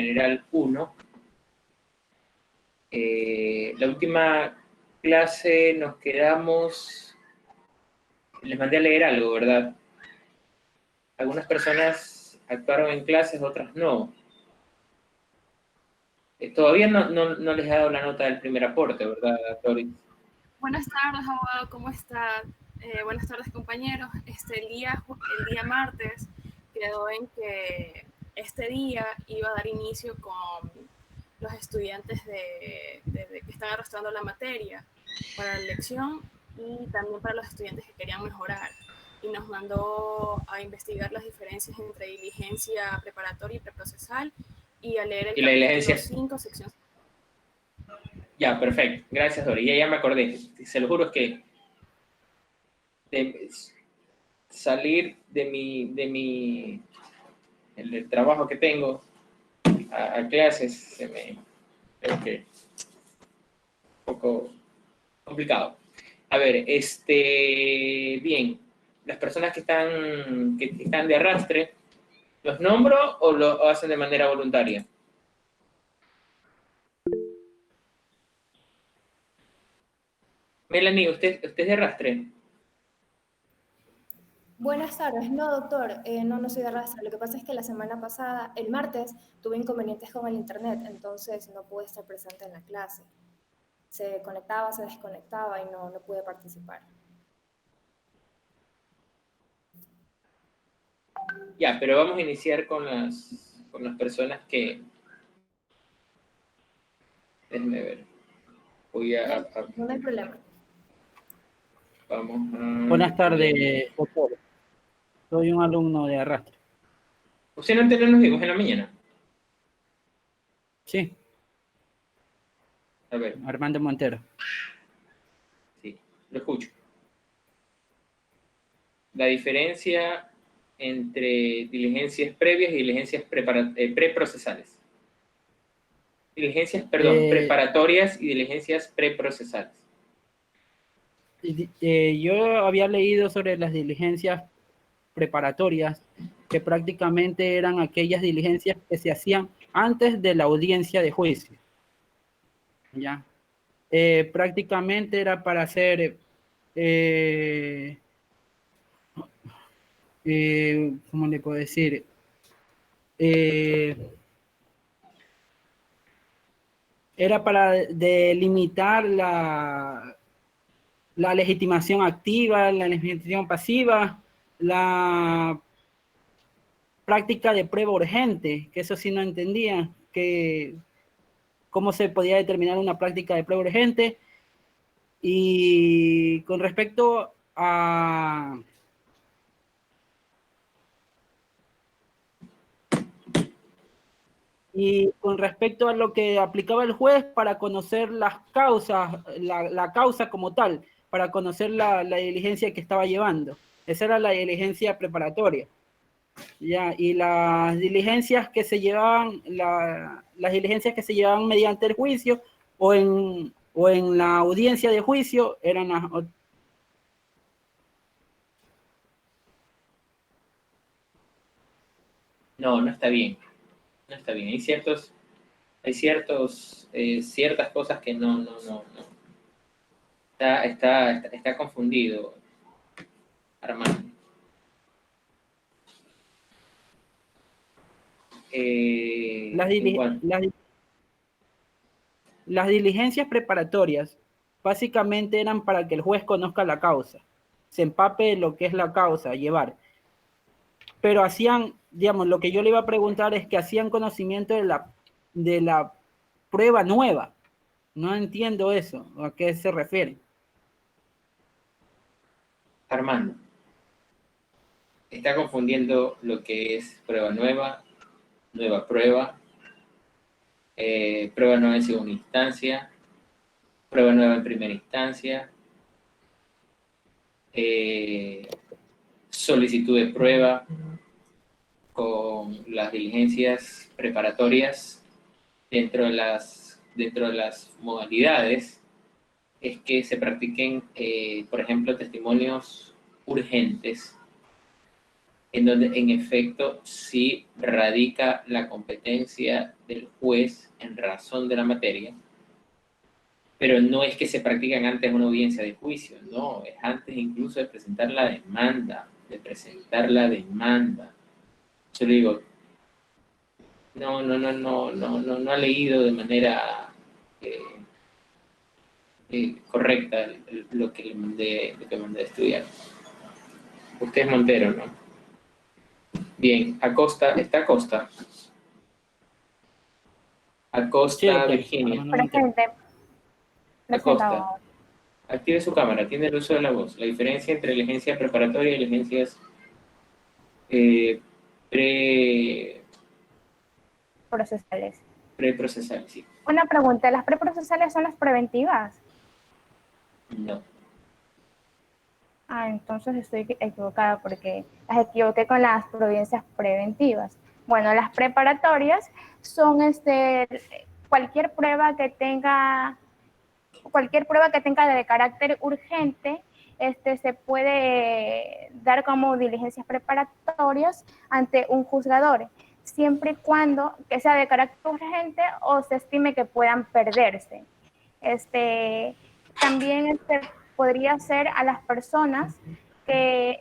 general 1. La última clase nos quedamos, les mandé a leer algo, ¿verdad? Algunas personas actuaron en clases, otras no. Todavía no les he dado la nota del primer aporte, ¿verdad, Doris? Buenas tardes, abogado, ¿cómo está? Buenas tardes, compañeros. El día martes quedó en que este día iba a dar inicio con los estudiantes que están arrastrando la materia para la elección y también para los estudiantes que querían mejorar. Y nos mandó a investigar las diferencias entre diligencia preparatoria y preprocesal y a leer el Y la capítulo diligencia. 5, sección. Ya, perfecto. Gracias, Doris. Ya me acordé. Se lo juro, es que salir el trabajo que tengo a clases se me creo que un poco complicado. A ver, bien, las personas que están de arrastre, ¿los nombro o lo hacen de manera voluntaria? Melanie, ¿usted es de arrastre? Buenas tardes, no doctor, no soy de arrastre. Lo que pasa es que la semana pasada, el martes, tuve inconvenientes con el internet, entonces no pude estar presente en la clase. Se conectaba, se desconectaba y no pude participar. Ya, pero vamos a iniciar con las personas que... Déjenme ver. Voy a No hay problema. vamos Buenas tardes, doctor. Soy un alumno de arrastre. ¿Usted no entendió los vimos en la mañana? Sí, A ver, Armando Montero. sí, lo escucho. La diferencia entre diligencias previas y diligencias preprocesales. Preparatorias y diligencias preprocesales. Yo había leído sobre las diligencias preparatorias, que prácticamente eran aquellas diligencias que se hacían antes de la audiencia de juicio. ¿Ya? Prácticamente era para hacer, ¿cómo le puedo decir? Era para delimitar la legitimación activa, la legitimación pasiva, la práctica de prueba urgente, que eso sí no entendía, que cómo se podía determinar una práctica de prueba urgente. Y con respecto a lo que aplicaba el juez para conocer las causas, la causa como tal, para conocer la diligencia que estaba llevando. Esa era la diligencia preparatoria. Ya, y las diligencias que se llevaban, las diligencias que se llevaban mediante el juicio o en la audiencia de juicio eran las... No está bien. No está bien. Ciertas cosas que no. Está confundido, Armando. Las diligencias preparatorias básicamente eran para que el juez conozca la causa, se empape de lo que es la causa a llevar. Pero hacían, digamos, lo que yo le iba a preguntar es que hacían conocimiento de la prueba nueva. No entiendo eso, ¿a qué se refiere? Armando, está confundiendo lo que es prueba nueva prueba, prueba nueva en segunda instancia, prueba nueva en primera instancia, solicitud de prueba con las diligencias preparatorias dentro de las modalidades es que se practiquen, por ejemplo, testimonios urgentes en donde en efecto sí radica la competencia del juez en razón de la materia, pero no es que se practican antes de una audiencia de juicio, no, es antes incluso de presentar la demanda, Yo le digo, no ha leído de manera correcta lo que mandé a estudiar. Usted es Montero, ¿no? Bien, Acosta, ¿está Acosta? Sí, Acosta, doctor. Virginia. Armando Montero. Presente. Acosta, Presentado. active su cámara, tiene el uso de la voz. La diferencia entre diligencia preparatoria y diligencias Procesales. preprocesales, sí. Una pregunta, ¿las preprocesales son las preventivas? No. Ah, entonces estoy equivocada porque las equivoqué con las providencias preventivas. Bueno, las preparatorias son cualquier prueba que tenga de carácter urgente, se puede dar como diligencias preparatorias ante un juzgador, siempre y cuando que sea de carácter urgente o se estime que puedan perderse. También podría ser a las personas que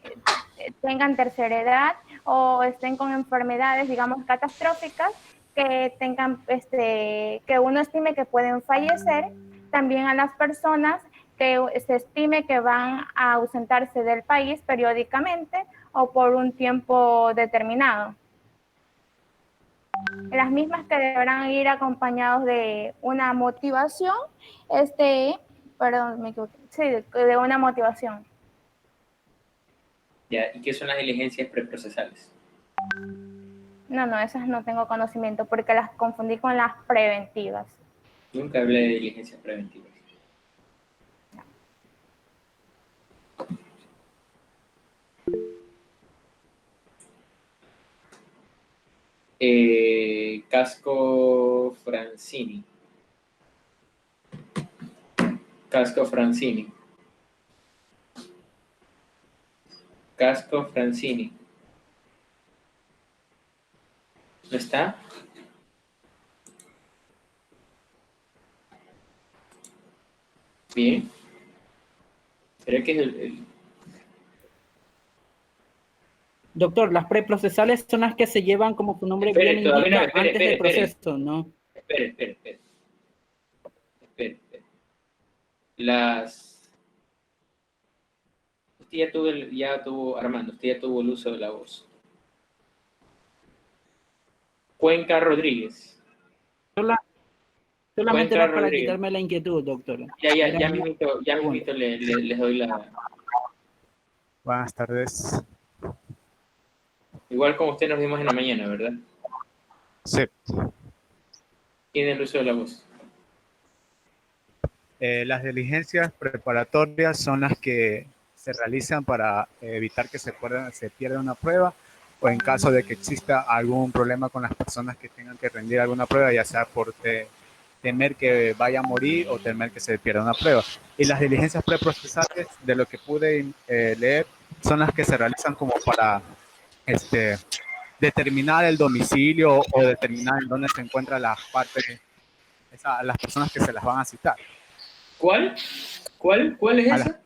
tengan tercera edad o estén con enfermedades, digamos, catastróficas, que tengan, que uno estime que pueden fallecer, también a las personas que se estime que van a ausentarse del país periódicamente o por un tiempo determinado. Las mismas que deberán ir acompañados de una motivación, perdón, me equivoqué, sí, de una motivación. Ya, ¿y qué son las diligencias preprocesales? No, esas no tengo conocimiento porque las confundí con las preventivas. Nunca hablé de diligencias preventivas. Casco Francini. Casco Francini. Casco Francini. ¿No está? Bien. ¿Será que es Doctor, las preprocesales son las que se llevan, como su nombre Espere, bien todavía no, indica, espere, antes del espere. proceso, ¿no? Espere. Usted Armando, usted ya tuvo el uso de la voz. Cuenca Rodríguez. Solamente Cuenca era para Rodríguez. quitarme la inquietud, doctor. Ya mismito les doy la... Buenas tardes. Igual como usted nos vimos en la mañana, ¿verdad? Sí. Tiene el uso de la voz. Las diligencias preparatorias son las que se realizan para evitar que se pierda una prueba o en caso de que exista algún problema con las personas que tengan que rendir alguna prueba, ya sea por temer que vaya a morir o temer que se pierda una prueba. Y las diligencias preprocesales, de lo que pude leer, son las que se realizan como para determinar el domicilio o determinar en dónde se encuentran las partes, las personas que se las van a citar. ¿Cuál es esa?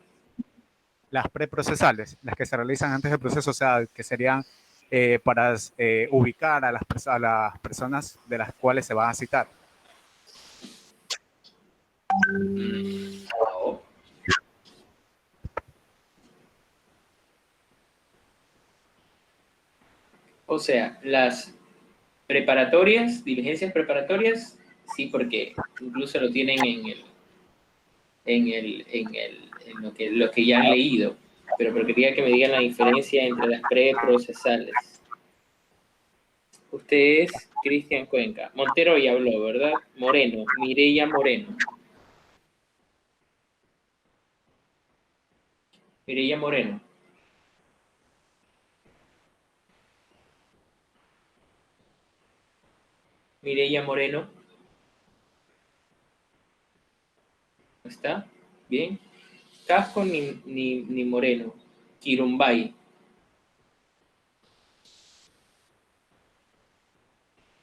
Las preprocesales, las que se realizan antes del proceso, o sea, que serían para ubicar a las personas de las cuales se van a citar. No. O sea, las preparatorias, diligencias preparatorias, sí, porque incluso lo tienen en lo que ya han leído, pero quería que me digan la diferencia entre las preprocesales. Usted es Cristian Cuenca. Montero ya habló, ¿verdad? Moreno, Mireya Moreno. Mireya Moreno. Mireya Moreno. ¿No está? Bien. Casco ni Moreno. Quirumbay.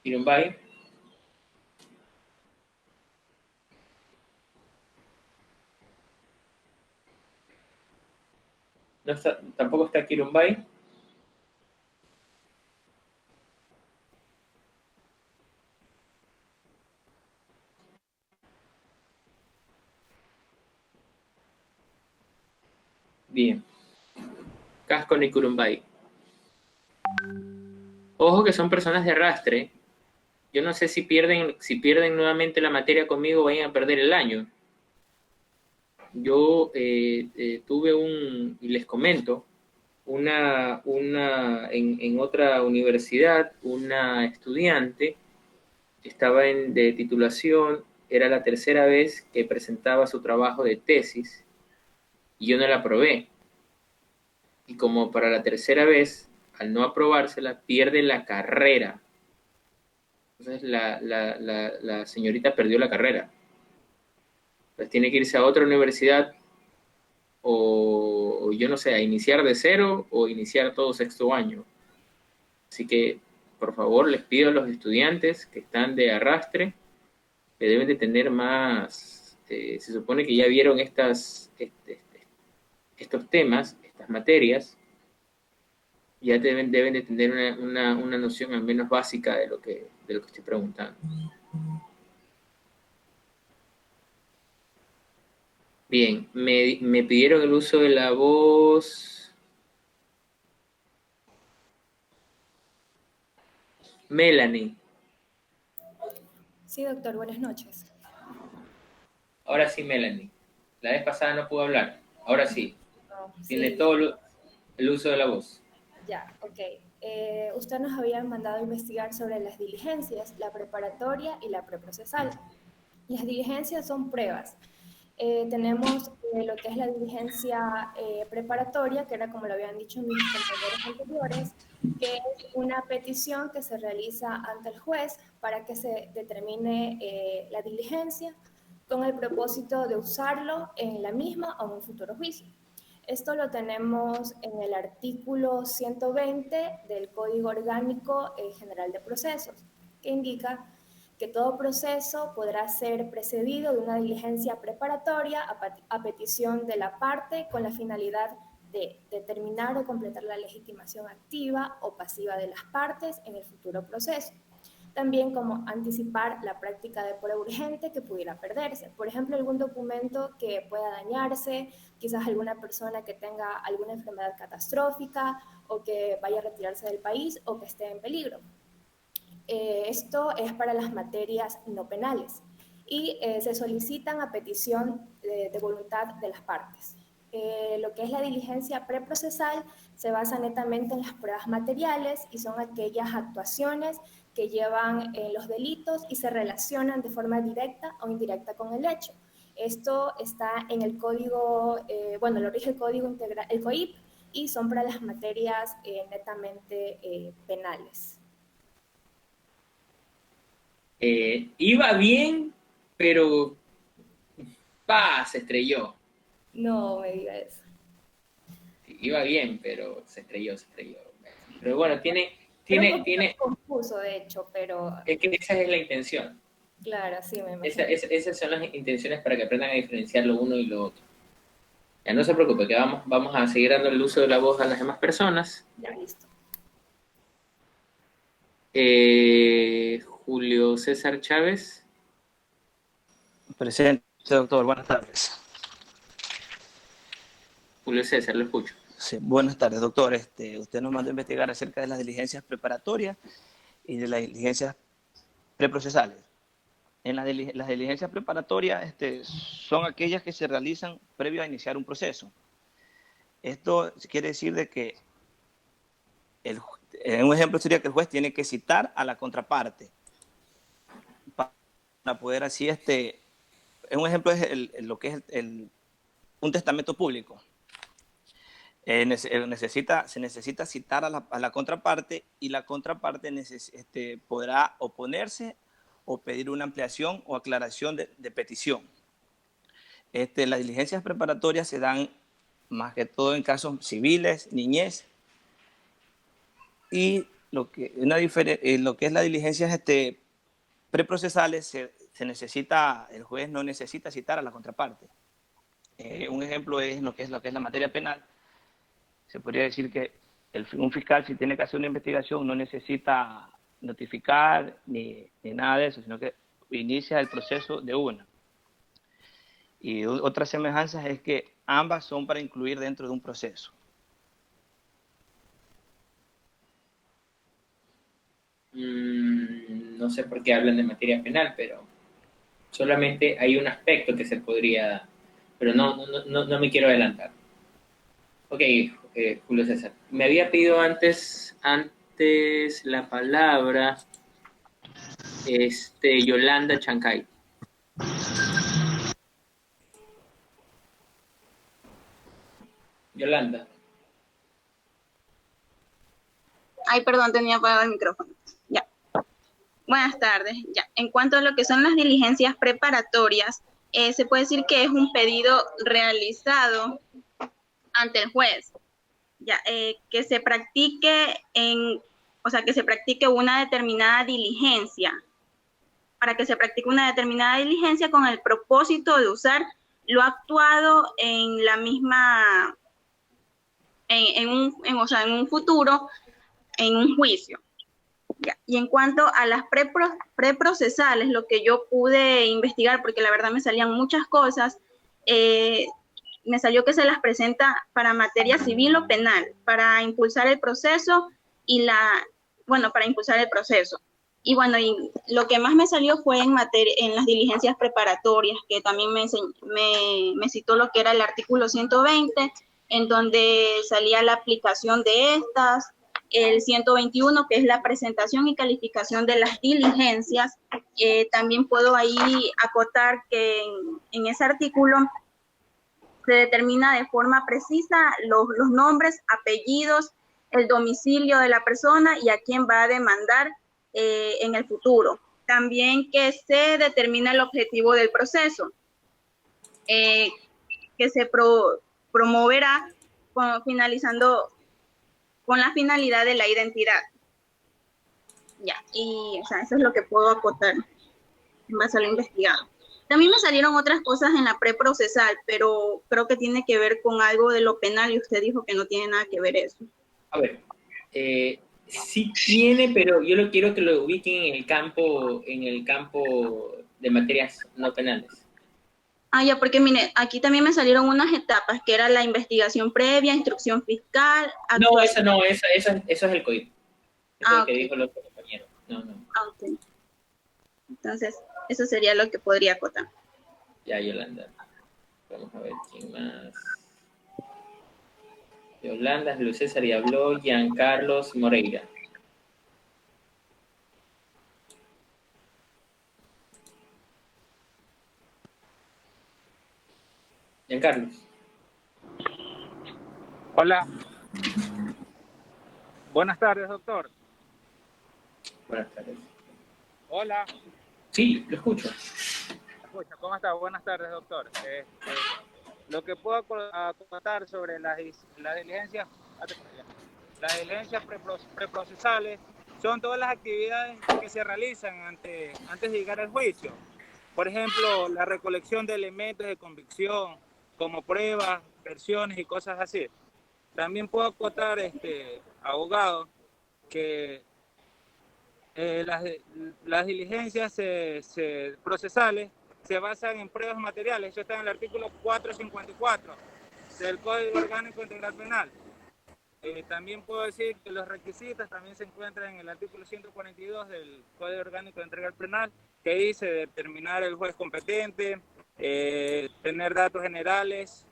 Kirumbay. No está, tampoco está Kirumbay. Bien. Casco ni Kurumbay. Ojo que son personas de arrastre. Yo no sé si pierden nuevamente la materia conmigo, vayan a perder el año. Yo tuve y les comento, en otra universidad, una estudiante estaba de titulación, era la tercera vez que presentaba su trabajo de tesis y yo no la aprobé. Y como para la tercera vez, al no aprobársela, pierde la carrera. Entonces la señorita perdió la carrera. Entonces tiene que irse a otra universidad o yo no sé, a iniciar de cero o iniciar todo sexto año. Así que, por favor, les pido a los estudiantes que están de arrastre que deben de tener más, se supone que ya vieron estos temas, estas materias, ya deben de tener una noción al menos básica de lo que estoy preguntando. Bien, me pidieron el uso de la voz. Melanie. Sí, doctor, buenas noches. Ahora sí, Melanie. La vez pasada no pudo hablar. Ahora sí. No, Tiene sí, todo el uso de la voz. ya, ok. Usted nos había mandado a investigar sobre las diligencias, la preparatoria y la preprocesal. Las diligencias son pruebas. Tenemos lo que es la diligencia preparatoria, que era como lo habían dicho mis compañeros anteriores, que es una petición que se realiza ante el juez para que se determine la diligencia con el propósito de usarlo en la misma o en un futuro juicio. Esto lo tenemos en el artículo 120 del Código Orgánico General de Procesos, que indica que todo proceso podrá ser precedido de una diligencia preparatoria a petición de la parte con la finalidad de determinar o completar la legitimación activa o pasiva de las partes en el futuro proceso. También como anticipar la práctica de prueba urgente que pudiera perderse. Por ejemplo, algún documento que pueda dañarse, quizás alguna persona que tenga alguna enfermedad catastrófica o que vaya a retirarse del país o que esté en peligro. Esto es para las materias no penales y se solicitan a petición de voluntad de las partes. Lo que es la diligencia preprocesal se basa netamente en las pruebas materiales y son aquellas actuaciones que llevan los delitos y se relacionan de forma directa o indirecta con el hecho. Esto está en el código, bueno, lo rige el código integral, el COIP, y son para las materias netamente penales. Iba bien, pero se estrelló. No me diga eso. Iba bien, pero se estrelló. Pero bueno, tiene confuso, de hecho, pero... Es que esa es la intención. Claro, sí, me imagino. Esas son las intenciones para que aprendan a diferenciar lo uno y lo otro. Ya no se preocupe, que vamos a seguir dando el uso de la voz a las demás personas. Ya, listo. Julio César Chávez. Presente, doctor. Buenas tardes. Julio César, lo escucho. Sí, buenas tardes, doctor. Usted nos mandó a investigar acerca de las diligencias preparatorias y de las diligencias preprocesales. Las diligencias preparatorias son aquellas que se realizan previo a iniciar un proceso. Esto quiere decir de que, un ejemplo sería que el juez tiene que citar a la contraparte para poder así, un ejemplo es lo que es un testamento público. Se necesita citar a la contraparte y la contraparte podrá oponerse o pedir una ampliación o aclaración de petición. Las diligencias preparatorias se dan más que todo en casos civiles, niñez, y lo que es la diligencia preprocesales, se necesita, el juez no necesita citar a la contraparte. Un ejemplo es lo que es la materia penal. Se podría decir que un fiscal, si tiene que hacer una investigación, no necesita notificar ni nada de eso, sino que inicia el proceso de una. Y otra semejanza es que ambas son para incluir dentro de un proceso. No sé por qué hablan de materia penal, pero solamente hay un aspecto que se podría, pero no me quiero adelantar. Ok, Julio César. Me había pedido antes la palabra Yolanda Chancay. Yolanda. Ay, perdón, tenía apagado el micrófono. Ya. Buenas tardes. Ya. En cuanto a lo que son las diligencias preparatorias, se puede decir que es un pedido realizado ante el juez. Ya, que se practique que se practique una determinada diligencia. Para que se practique una determinada diligencia con el propósito de usar lo actuado en la misma, en un futuro, en un juicio. Ya. Y en cuanto a las preprocesales, lo que yo pude investigar, porque la verdad me salían muchas cosas, me salió que se las presenta para materia civil o penal, para impulsar el proceso para impulsar el proceso. Y bueno, y lo que más me salió fue en las diligencias preparatorias, que también me citó lo que era el artículo 120, en donde salía la aplicación de estas, el 121, que es la presentación y calificación de las diligencias. También puedo ahí acotar que en ese artículo se determina de forma precisa los nombres, apellidos, el domicilio de la persona y a quién va a demandar en el futuro. También que se determina el objetivo del proceso, que se promoverá finalizando con la finalidad de la identidad. Ya, y eso es lo que puedo acotar en base a lo investigado. También me salieron otras cosas en la preprocesal, pero creo que tiene que ver con algo de lo penal y usted dijo que no tiene nada que ver eso. A ver, sí tiene, pero yo lo quiero que lo ubiquen en el campo de materias no penales. Ya, porque mire, aquí también me salieron unas etapas, que era la investigación previa, instrucción fiscal. No, eso es el código. Eso es lo que Ok. dijo el otro compañero. No. Ok. Entonces, eso sería lo que podría acotar. Ya, Yolanda. Vamos a ver quién más. Yolanda, Julio César y habló Giancarlos Moreira. Giancarlos. Hola. Buenas tardes, doctor. Buenas tardes. Hola. Sí, lo escucho. Escucha, ¿cómo está? Buenas tardes, doctor. Lo que puedo comentar sobre las diligencias preprocesales son todas las actividades que se realizan antes de llegar al juicio. Por ejemplo, la recolección de elementos de convicción, como pruebas, versiones y cosas así. También puedo acotar, abogado, que las diligencias procesales se basan en pruebas materiales. Eso está en el artículo 454 del Código Orgánico Integral Penal. También puedo decir que los requisitos también se encuentran en el artículo 142 del Código Orgánico Integral Penal, que dice determinar el juez competente, tener datos generales,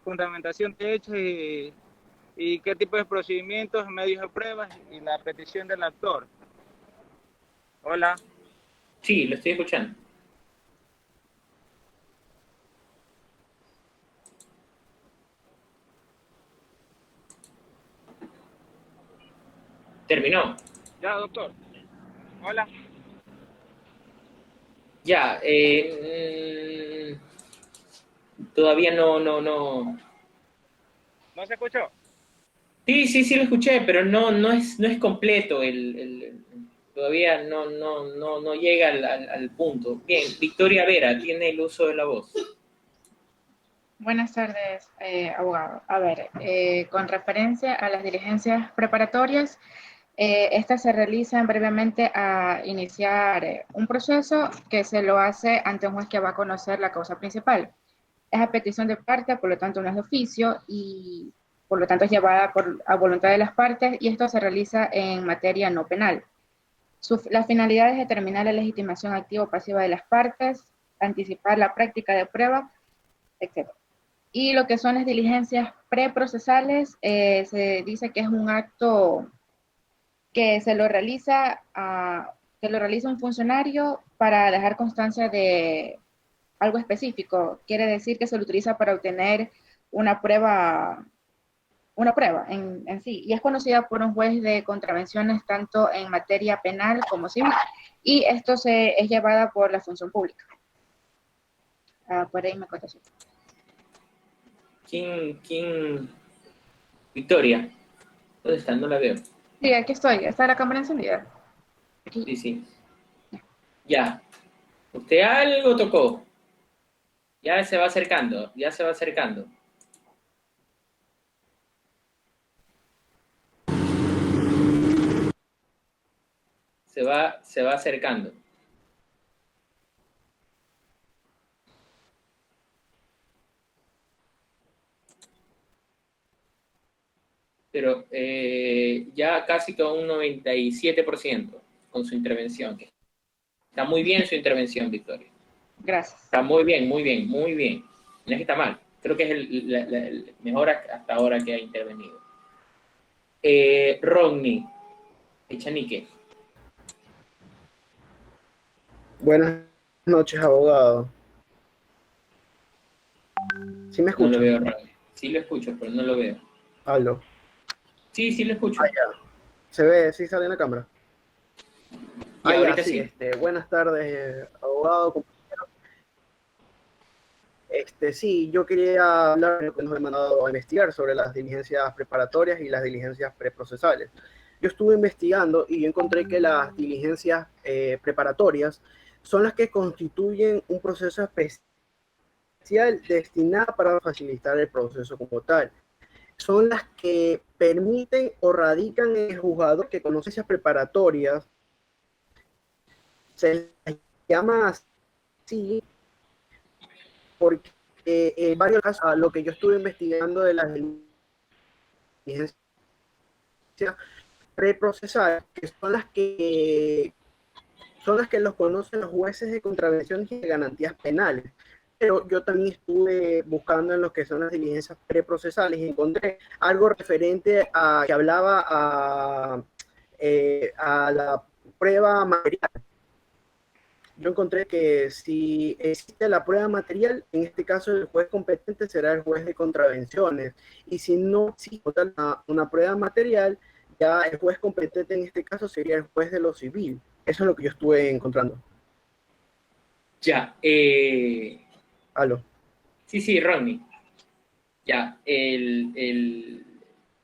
fundamentación de hechos y qué tipo de procedimientos, medios de pruebas y la petición del actor. Hola. Sí, lo estoy escuchando. ¿Terminó? Ya, doctor. Hola. Ya, todavía no. ¿No se escuchó? Sí, lo escuché, pero no es completo. Todavía no llega al punto. Bien, Victoria Vera tiene el uso de la voz. Buenas tardes, abogado. A ver, con referencia a las diligencias preparatorias, estas se realizan brevemente a iniciar un proceso que se lo hace ante un juez que va a conocer la causa principal. Es a petición de parte, por lo tanto no es de oficio y por lo tanto es llevada a voluntad de las partes y esto se realiza en materia no penal. La finalidad es determinar la legitimación activa o pasiva de las partes, anticipar la práctica de prueba, etc. Y lo que son las diligencias preprocesales, se dice que es un acto que que lo realiza un funcionario para dejar constancia de algo específico. Quiere decir que se lo utiliza para obtener una prueba, en sí, y es conocida por un juez de contravenciones tanto en materia penal como civil, y esto es llevada por la función pública. Por ahí me contestó. ¿Quién? Victoria. ¿Dónde está? No la veo. Sí, aquí estoy. ¿Está la cámara encendida? Aquí. Sí. Ya. Usted algo tocó. Ya se va acercando. Se va acercando. Pero ya casi con un 97% con su intervención. Está muy bien su intervención, Victoria. Gracias. Está muy bien. No es que está mal. Creo que es el mejor hasta ahora que ha intervenido. Rodney Echanique. Buenas noches, abogado. ¿Sí me escucha? No lo veo, Rodney. Sí lo escucho, pero no lo veo. Aló. Sí lo escucho. Ya. ¿Se ve? ¿Sí sale en la cámara? Y ahorita sí. sí. Buenas tardes, abogado, compañero. Sí, yo quería hablar de lo que nos he mandado a investigar sobre las diligencias preparatorias y las diligencias preprocesales. Yo estuve investigando y yo encontré que las diligencias preparatorias son las que constituyen un proceso especial destinado para facilitar el proceso como tal. Son las que permiten o radican en el juzgador que conoce esas preparatorias. Se les llama así porque en varios casos, a lo que yo estuve investigando de las diligencias preprocesales, que son las que los conocen los jueces de contravenciones y de garantías penales. Pero yo también estuve buscando en lo que son las diligencias preprocesales y encontré algo referente a que hablaba a la prueba material. Yo encontré que si existe la prueba material, en este caso el juez competente será el juez de contravenciones. Y si no existe una prueba material, ya el juez competente en este caso sería el juez de lo civil. Eso es lo que yo estuve encontrando. Ya. Aló. Sí, Rodney. Ya.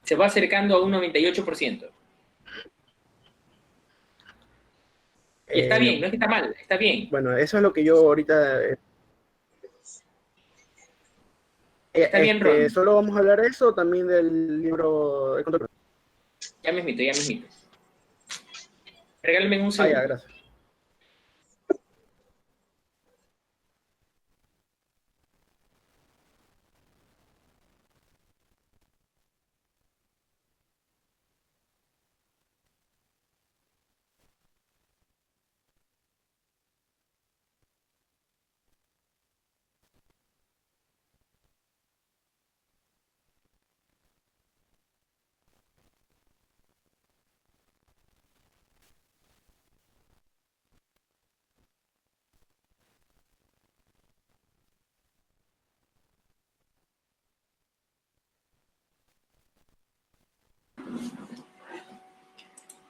Se va acercando a un 98%. Y está bien, no es que está mal, está bien. Bueno, eso es lo que yo ahorita... Está bien, Ron. ¿Solo vamos a hablar de eso o también del libro de control? Ya mismito. Regálame un segundo. Ya, gracias.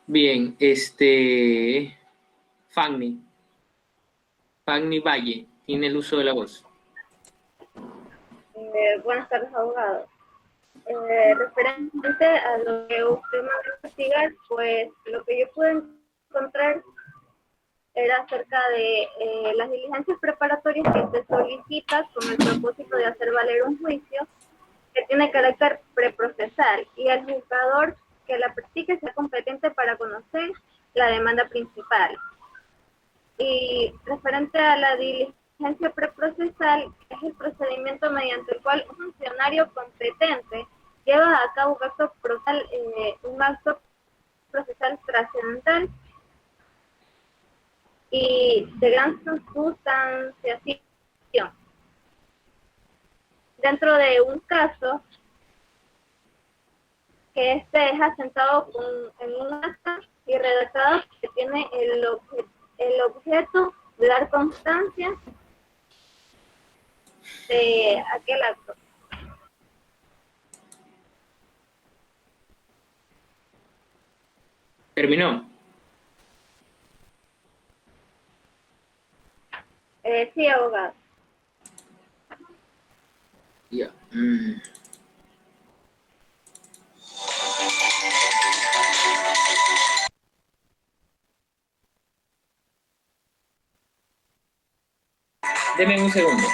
Bien, Fanny Valle, tiene el uso de la voz. Buenas tardes, abogado. Referente a lo que usted me va a investigar, pues lo que yo pude encontrar era acerca de las diligencias preparatorias que se solicitan con el propósito de hacer valer un juicio que tiene carácter preprocesal y el juzgador que la practique sea competente para conocer la demanda principal. Y referente a la diligencia preprocesal, es el procedimiento mediante el cual un funcionario competente lleva a cabo un acto procesal trascendental y de gran sustanciación. Dentro de un caso que este es asentado en un acta y redactado que tiene el objeto de dar constancia de aquel acto. ¿Terminó? Sí, abogado. Ya. Deme un segundo.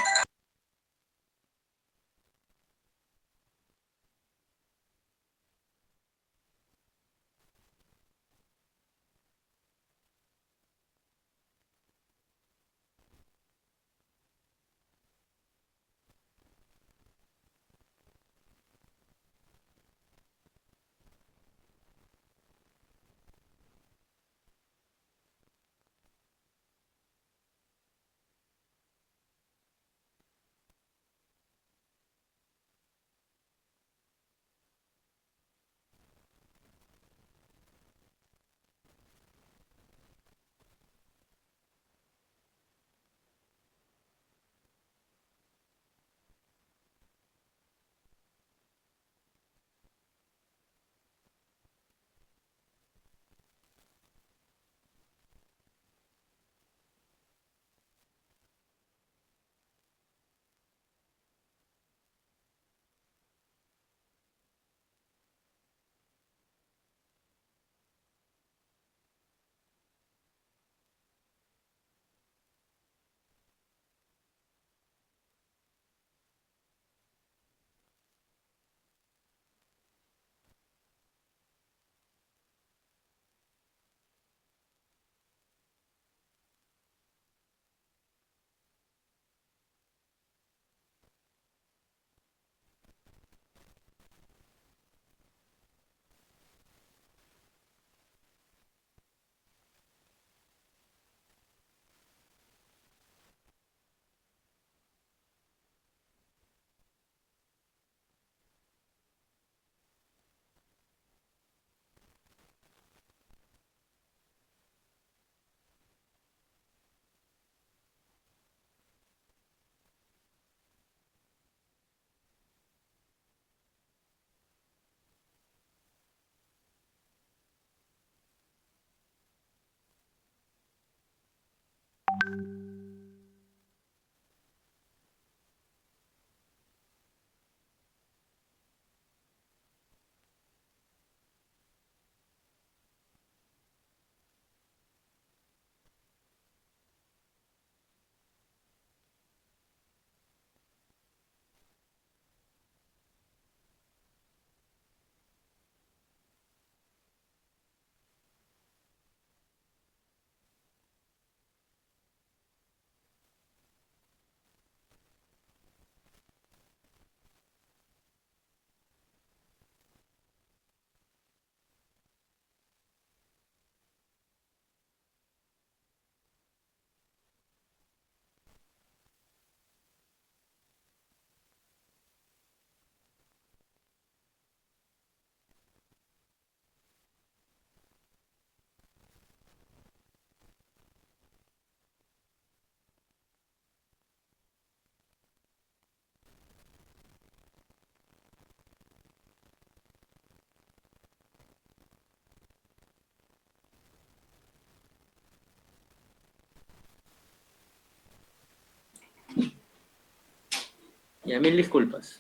Ya, mil disculpas.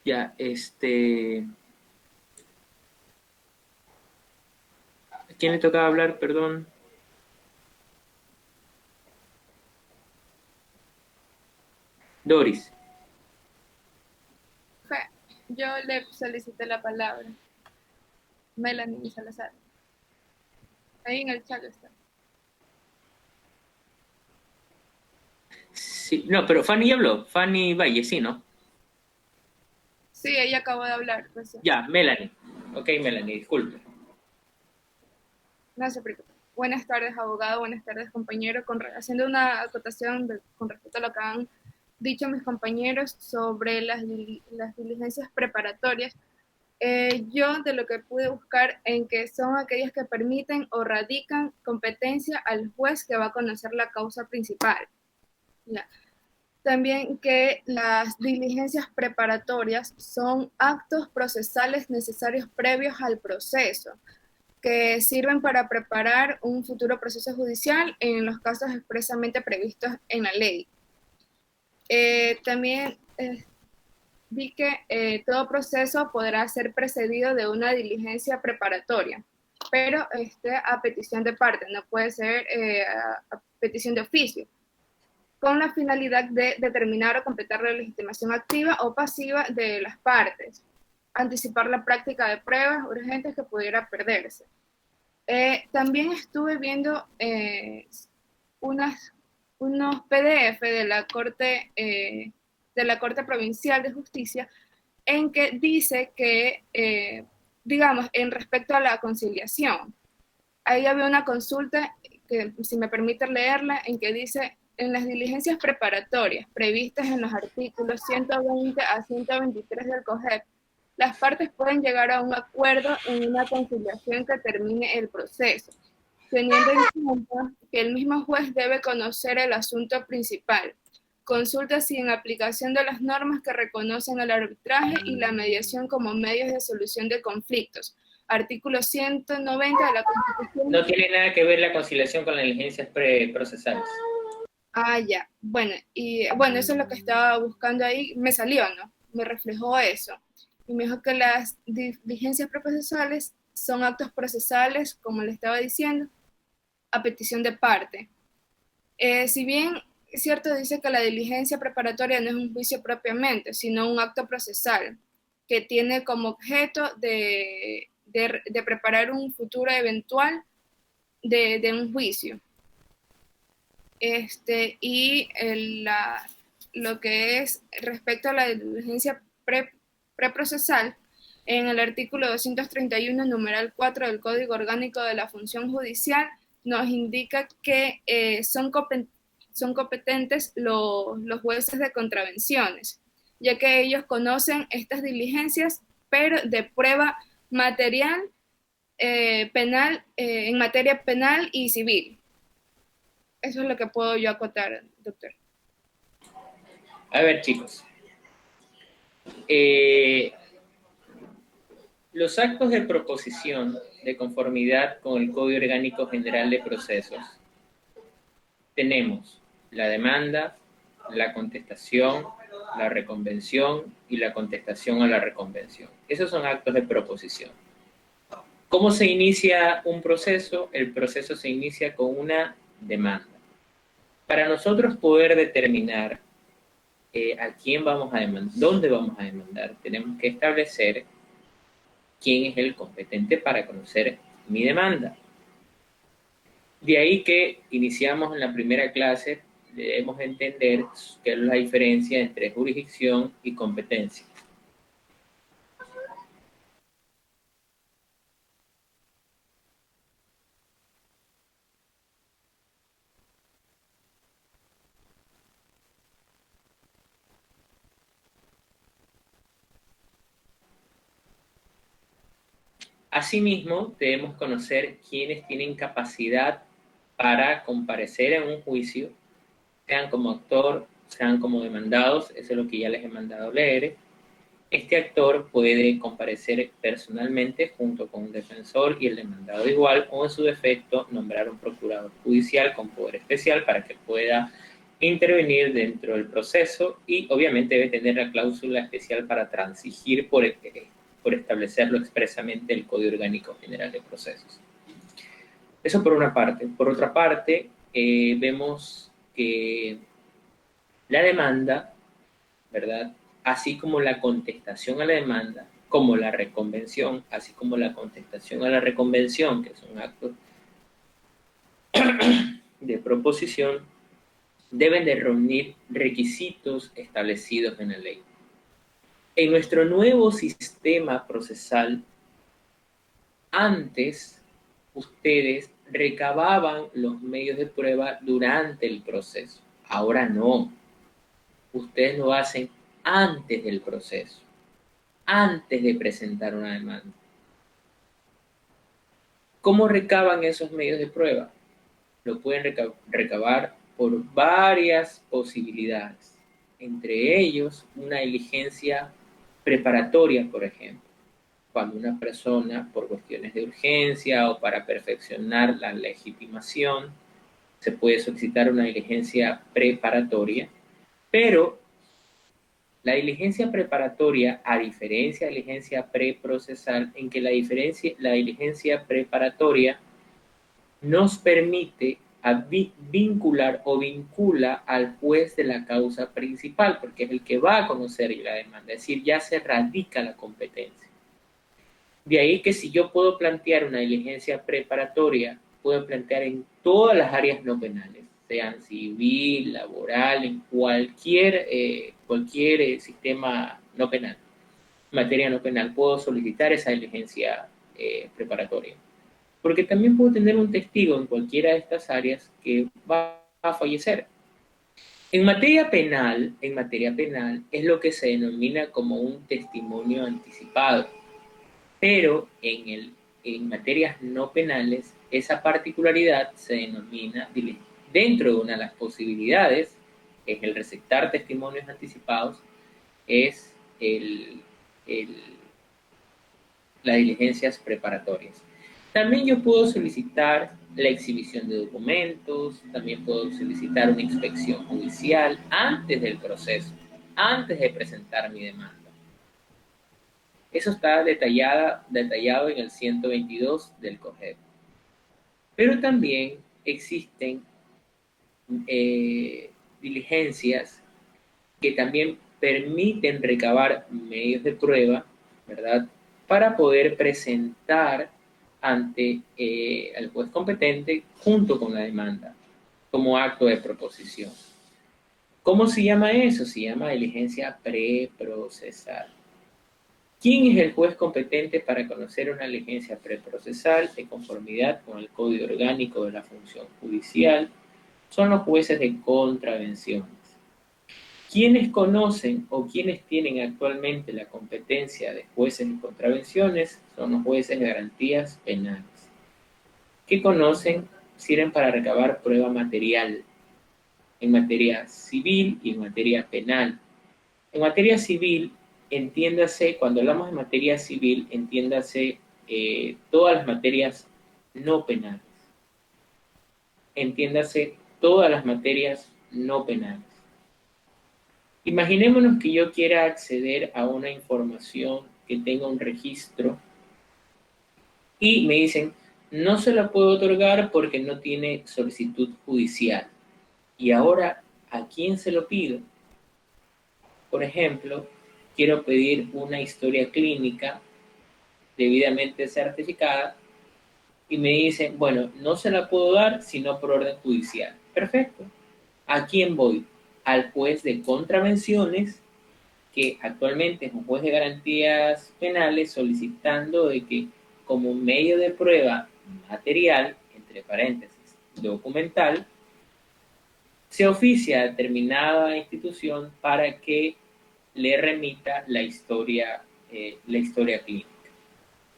Ya, ¿a quién le tocaba hablar, perdón? Doris. Yo le solicité la palabra. Melanie Salazar. Ahí en el chat está. Sí, no, pero Fanny habló. Fanny Valle, sí, ¿no? Sí, ella acabó de hablar. Pues, Ya, Melanie. Ok, Melanie, disculpe. no se preocupe. Buenas tardes, abogado. Buenas tardes, compañero. Haciendo una acotación con respecto a lo que han dicho mis compañeros sobre las diligencias preparatorias, yo de lo que pude buscar en que son aquellas que permiten o radican competencia al juez que va a conocer la causa principal. ¿Ya? También que las diligencias preparatorias son actos procesales necesarios previos al proceso, que sirven para preparar un futuro proceso judicial en los casos expresamente previstos en la ley. También vi que todo proceso podrá ser precedido de una diligencia preparatoria, pero a petición de parte, no puede ser a petición de oficio, con la finalidad de determinar o completar la legitimación activa o pasiva de las partes, anticipar la práctica de pruebas urgentes que pudiera perderse. También estuve viendo unos PDF de la Corte Provincial de Justicia en que dice que, digamos, en respecto a la conciliación, ahí había una consulta, que si me permite leerla, en que dice, en las diligencias preparatorias previstas en los artículos 120 a 123 del COGEP, las partes pueden llegar a un acuerdo en una conciliación que termine el proceso, teniendo en cuenta que el mismo juez debe conocer el asunto principal. Consulta si en aplicación de las normas que reconocen el arbitraje y la mediación como medios de solución de conflictos. Artículo 190 de la Constitución. No tiene nada que ver la conciliación con las diligencias procesales. Ah, ya. Bueno, eso es lo que estaba buscando ahí. Me salió, ¿no? Me reflejó eso. Y me dijo que las diligencias procesales son actos procesales, como le estaba diciendo, a petición de parte. Si bien es cierto, dice que la diligencia preparatoria no es un juicio propiamente, sino un acto procesal que tiene como objeto de preparar un futuro eventual de un juicio. Lo que es respecto a la diligencia preprocesal, en el artículo 231, numeral 4 del Código Orgánico de la Función Judicial, nos indica que son competentes los jueces de contravenciones, ya que ellos conocen estas diligencias, pero de prueba material, penal, en materia penal y civil. Eso es lo que puedo yo acotar, doctor. A ver, chicos. Los actos de proposición de conformidad con el Código Orgánico General de Procesos. Tenemos la demanda, la contestación, la reconvención y la contestación a la reconvención. Esos son actos de proposición. ¿Cómo se inicia un proceso? El proceso se inicia con una demanda. Para nosotros poder determinar a quién vamos a demandar, dónde vamos a demandar, tenemos que establecer quién es el competente para conocer mi demanda. De ahí que iniciamos en la primera clase, debemos entender qué es la diferencia entre jurisdicción y competencia. Asimismo, debemos conocer quiénes tienen capacidad para comparecer en un juicio, sean como actor, sean como demandados, eso es lo que ya les he mandado leer. Este actor puede comparecer personalmente junto con un defensor y el demandado igual, o en su defecto nombrar un procurador judicial con poder especial para que pueda intervenir dentro del proceso y obviamente debe tener la cláusula especial para transigir por establecerlo expresamente el Código Orgánico General de Procesos. Eso por una parte. Por otra parte, vemos que la demanda, ¿verdad? Así como la contestación a la demanda, como la reconvención, así como la contestación a la reconvención, que son actos de proposición, deben de reunir requisitos establecidos en la ley. En nuestro nuevo sistema procesal, antes ustedes recababan los medios de prueba durante el proceso. Ahora no. Ustedes lo hacen antes del proceso, antes de presentar una demanda. ¿Cómo recaban esos medios de prueba? Lo pueden recabar por varias posibilidades, entre ellos una diligencia preparatoria, por ejemplo, cuando una persona, por cuestiones de urgencia o para perfeccionar la legitimación, se puede solicitar una diligencia preparatoria, pero la diligencia preparatoria, a diferencia de la diligencia preprocesal, en que la diligencia preparatoria nos permite vincular o vincula al juez de la causa principal, porque es el que va a conocer la demanda, es decir, ya se radica la competencia. De ahí que si yo puedo plantear una diligencia preparatoria, puedo plantear en todas las áreas no penales, sean civil, laboral, en cualquier sistema no penal, materia no penal, puedo solicitar esa diligencia preparatoria. Porque también puedo tener un testigo en cualquiera de estas áreas que va a fallecer. En materia penal es lo que se denomina como un testimonio anticipado. Pero en materias no penales, esa particularidad se denomina, dentro de una de las posibilidades, es el receptar testimonios anticipados, es las diligencias preparatorias. También yo puedo solicitar la exhibición de documentos, también puedo solicitar una inspección judicial antes del proceso, antes de presentar mi demanda. Eso está detallado en el 122 del COGEP. Pero también existen diligencias que también permiten recabar medios de prueba, ¿verdad?, para poder presentar ante el juez competente junto con la demanda, como acto de proposición. ¿Cómo se llama eso? Se llama diligencia preprocesal. ¿Quién es el juez competente para conocer una diligencia preprocesal de conformidad con el Código Orgánico de la Función Judicial? Son los jueces de contravenciones. ¿Quiénes conocen o quiénes tienen actualmente la competencia de jueces de contravenciones? Son los jueces de garantías penales. ¿Qué conocen? Sirven para recabar prueba material en materia civil y en materia penal. En materia civil, entiéndase, cuando hablamos de materia civil, entiéndase todas las materias no penales. Entiéndase todas las materias no penales. Imaginémonos que yo quiera acceder a una información que tenga un registro y me dicen, no se la puedo otorgar porque no tiene solicitud judicial. Y ahora, ¿a quién se lo pido? Por ejemplo, quiero pedir una historia clínica debidamente certificada y me dicen, bueno, no se la puedo dar sino por orden judicial. Perfecto. ¿A quién voy? Al juez de contravenciones, que actualmente es un juez de garantías penales, solicitando de que como medio de prueba material, entre paréntesis, documental, se oficia a determinada institución para que le remita la historia clínica.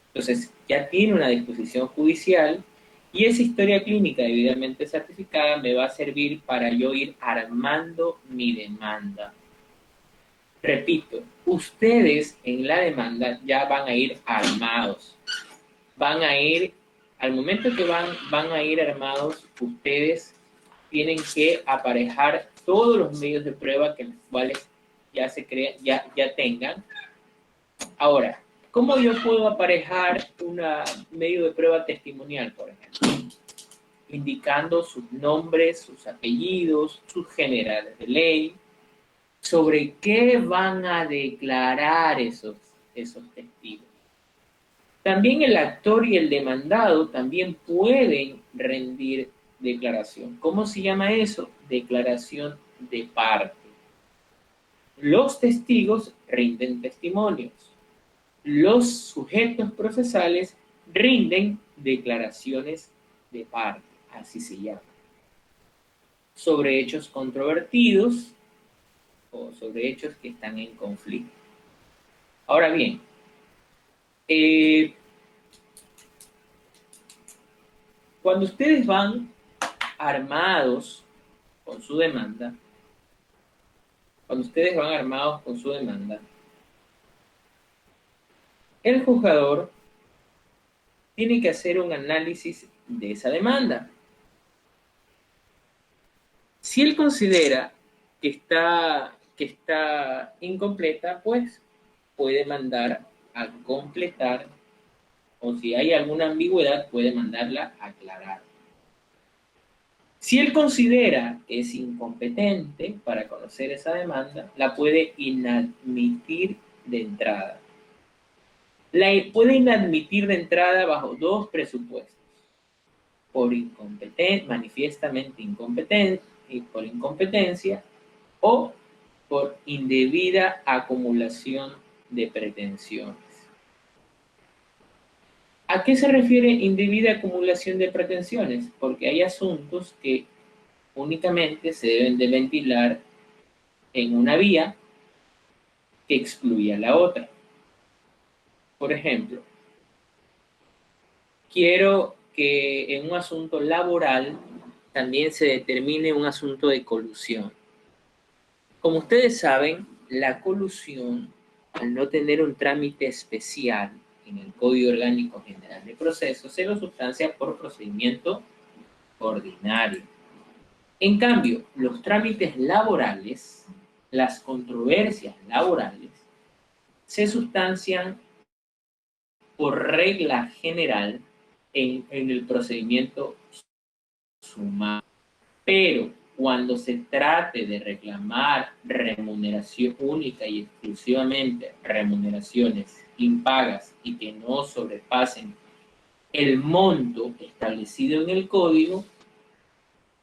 Entonces, ya tiene una disposición judicial y esa historia clínica debidamente certificada me va a servir para yo ir armando mi demanda. Repito, ustedes en la demanda ya van a ir armados. Van a ir, al momento que van a ir armados, ustedes tienen que aparejar todos los medios de prueba que los cuales ya se crean, ya tengan. Ahora, ¿cómo yo puedo aparejar un medio de prueba testimonial, por ejemplo? Indicando sus nombres, sus apellidos, sus generales de ley, sobre qué van a declarar esos testigos. También el actor y el demandado también pueden rendir declaración. ¿Cómo se llama eso? Declaración de parte. Los testigos rinden testimonios. Los sujetos procesales rinden declaraciones de parte, así se llama. Sobre hechos controvertidos o sobre hechos que están en conflicto. Ahora bien, cuando ustedes van armados con su demanda, el juzgador tiene que hacer un análisis de esa demanda. Si él considera que está incompleta, pues puede mandar a completar, o si hay alguna ambigüedad, puede mandarla a aclarar. Si él considera que es incompetente para conocer esa demanda, la puede inadmitir de entrada. La puede inadmitir de entrada bajo dos presupuestos: por manifiestamente incompetente, y por incompetencia, o por indebida acumulación de pretensiones. ¿A qué se refiere indebida acumulación de pretensiones? Porque hay asuntos que únicamente se deben de ventilar en una vía que excluya la otra. Por ejemplo, quiero que en un asunto laboral también se determine un asunto de colusión. Como ustedes saben, la colusión, al no tener un trámite especial en el Código Orgánico General de Procesos, se lo sustancia por procedimiento ordinario. En cambio, los trámites laborales, las controversias laborales, se sustancian por regla general en el procedimiento sumario. Pero cuando se trate de reclamar remuneración única y exclusivamente remuneraciones impagas y que no sobrepasen el monto establecido en el código,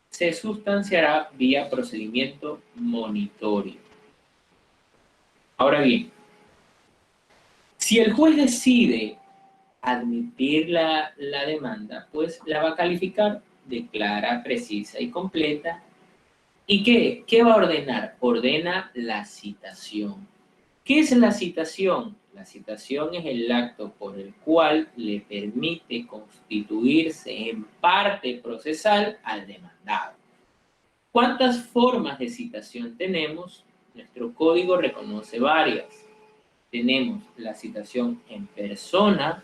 se sustanciará vía procedimiento monitorio. Ahora bien, si el juez decide admitir la demanda, pues la va a calificar de clara, precisa y completa. ¿Y qué? ¿Qué va a ordenar? Ordena la citación. ¿Qué es la citación? La citación es el acto por el cual le permite constituirse en parte procesal al demandado. ¿Cuántas formas de citación tenemos? Nuestro código reconoce varias. Tenemos la citación en persona,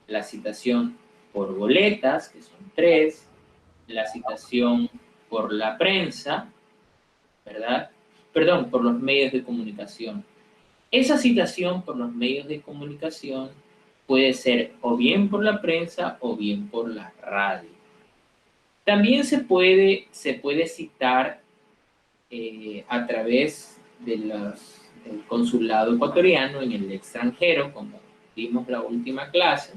la citación por boletas, que son 3, la citación por la prensa, ¿verdad? Perdón, por los medios de comunicación. Esa citación por los medios de comunicación puede ser o bien por la prensa o bien por la radio. También se puede citar a través del consulado ecuatoriano en el extranjero, como vimos la última clase,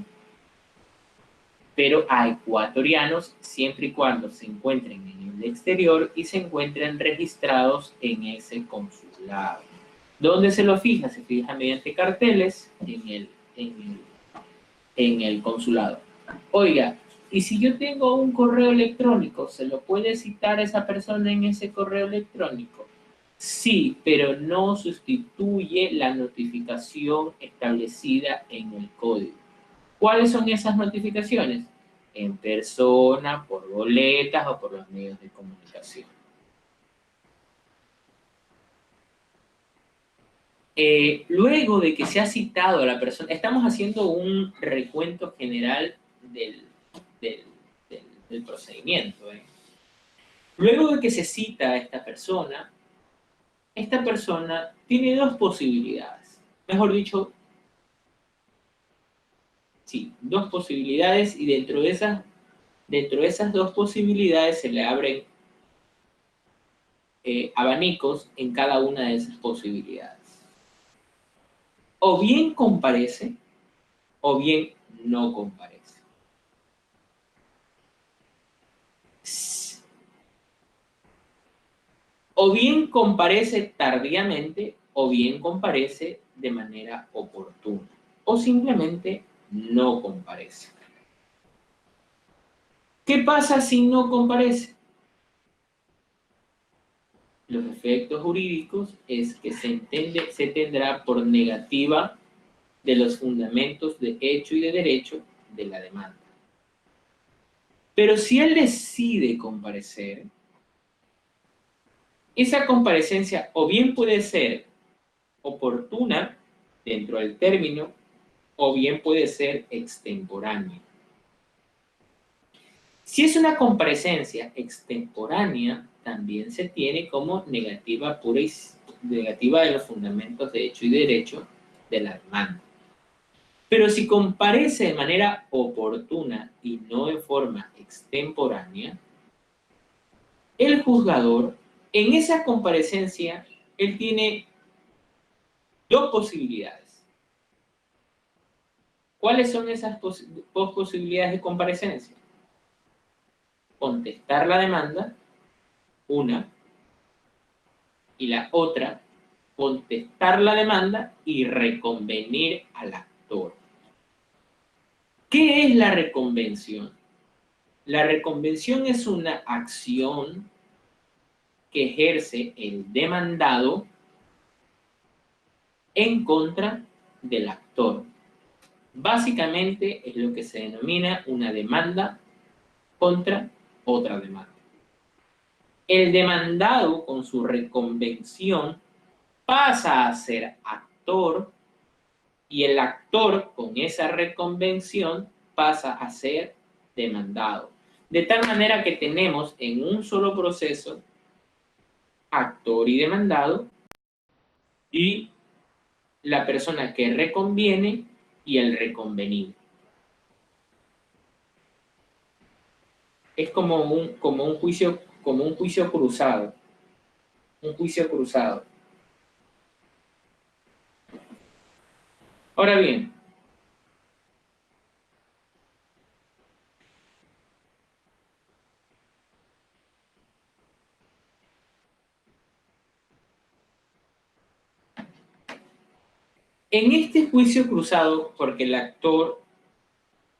pero a ecuatorianos siempre y cuando se encuentren en el exterior y se encuentren registrados en ese consulado. ¿Dónde se lo fija? Se fija mediante carteles en el consulado. Oiga, y si yo tengo un correo electrónico, ¿se lo puede citar a esa persona en ese correo electrónico? Sí, pero no sustituye la notificación establecida en el código. ¿Cuáles son esas notificaciones? En persona, por boletas o por los medios de comunicación. Luego de que se ha citado a la persona, estamos haciendo un recuento general del procedimiento. Luego de que se cita a esta persona tiene dos posibilidades. Mejor dicho, sí, dos posibilidades, y dentro de esas dos posibilidades se le abren abanicos en cada una de esas posibilidades. O bien comparece, o bien no comparece. O bien comparece tardíamente, o bien comparece de manera oportuna, o simplemente no comparece. ¿Qué pasa si no comparece? Los efectos jurídicos es que se tendrá por negativa de los fundamentos de hecho y de derecho de la demanda. Pero si él decide comparecer, esa comparecencia o bien puede ser oportuna dentro del término, o bien puede ser extemporánea. Si es una comparecencia extemporánea, también se tiene como negativa pura y negativa de los fundamentos de hecho y derecho de la demanda. Pero si comparece de manera oportuna y no de forma extemporánea, el juzgador, en esa comparecencia, él tiene dos posibilidades. ¿Cuáles son esas dos posibilidades de comparecencia? Contestar la demanda, una, y la otra, contestar la demanda y reconvenir al actor. ¿Qué es la reconvención? La reconvención es una acción que ejerce el demandado en contra del actor. Básicamente es lo que se denomina una demanda contra otra demanda. El demandado, con su reconvención, pasa a ser actor, y el actor, con esa reconvención, pasa a ser demandado. De tal manera que tenemos en un solo proceso actor y demandado, y la persona que reconviene y el reconvenido. Es como un juicio cruzado. Un juicio cruzado. Ahora bien, en este juicio cruzado, porque el actor,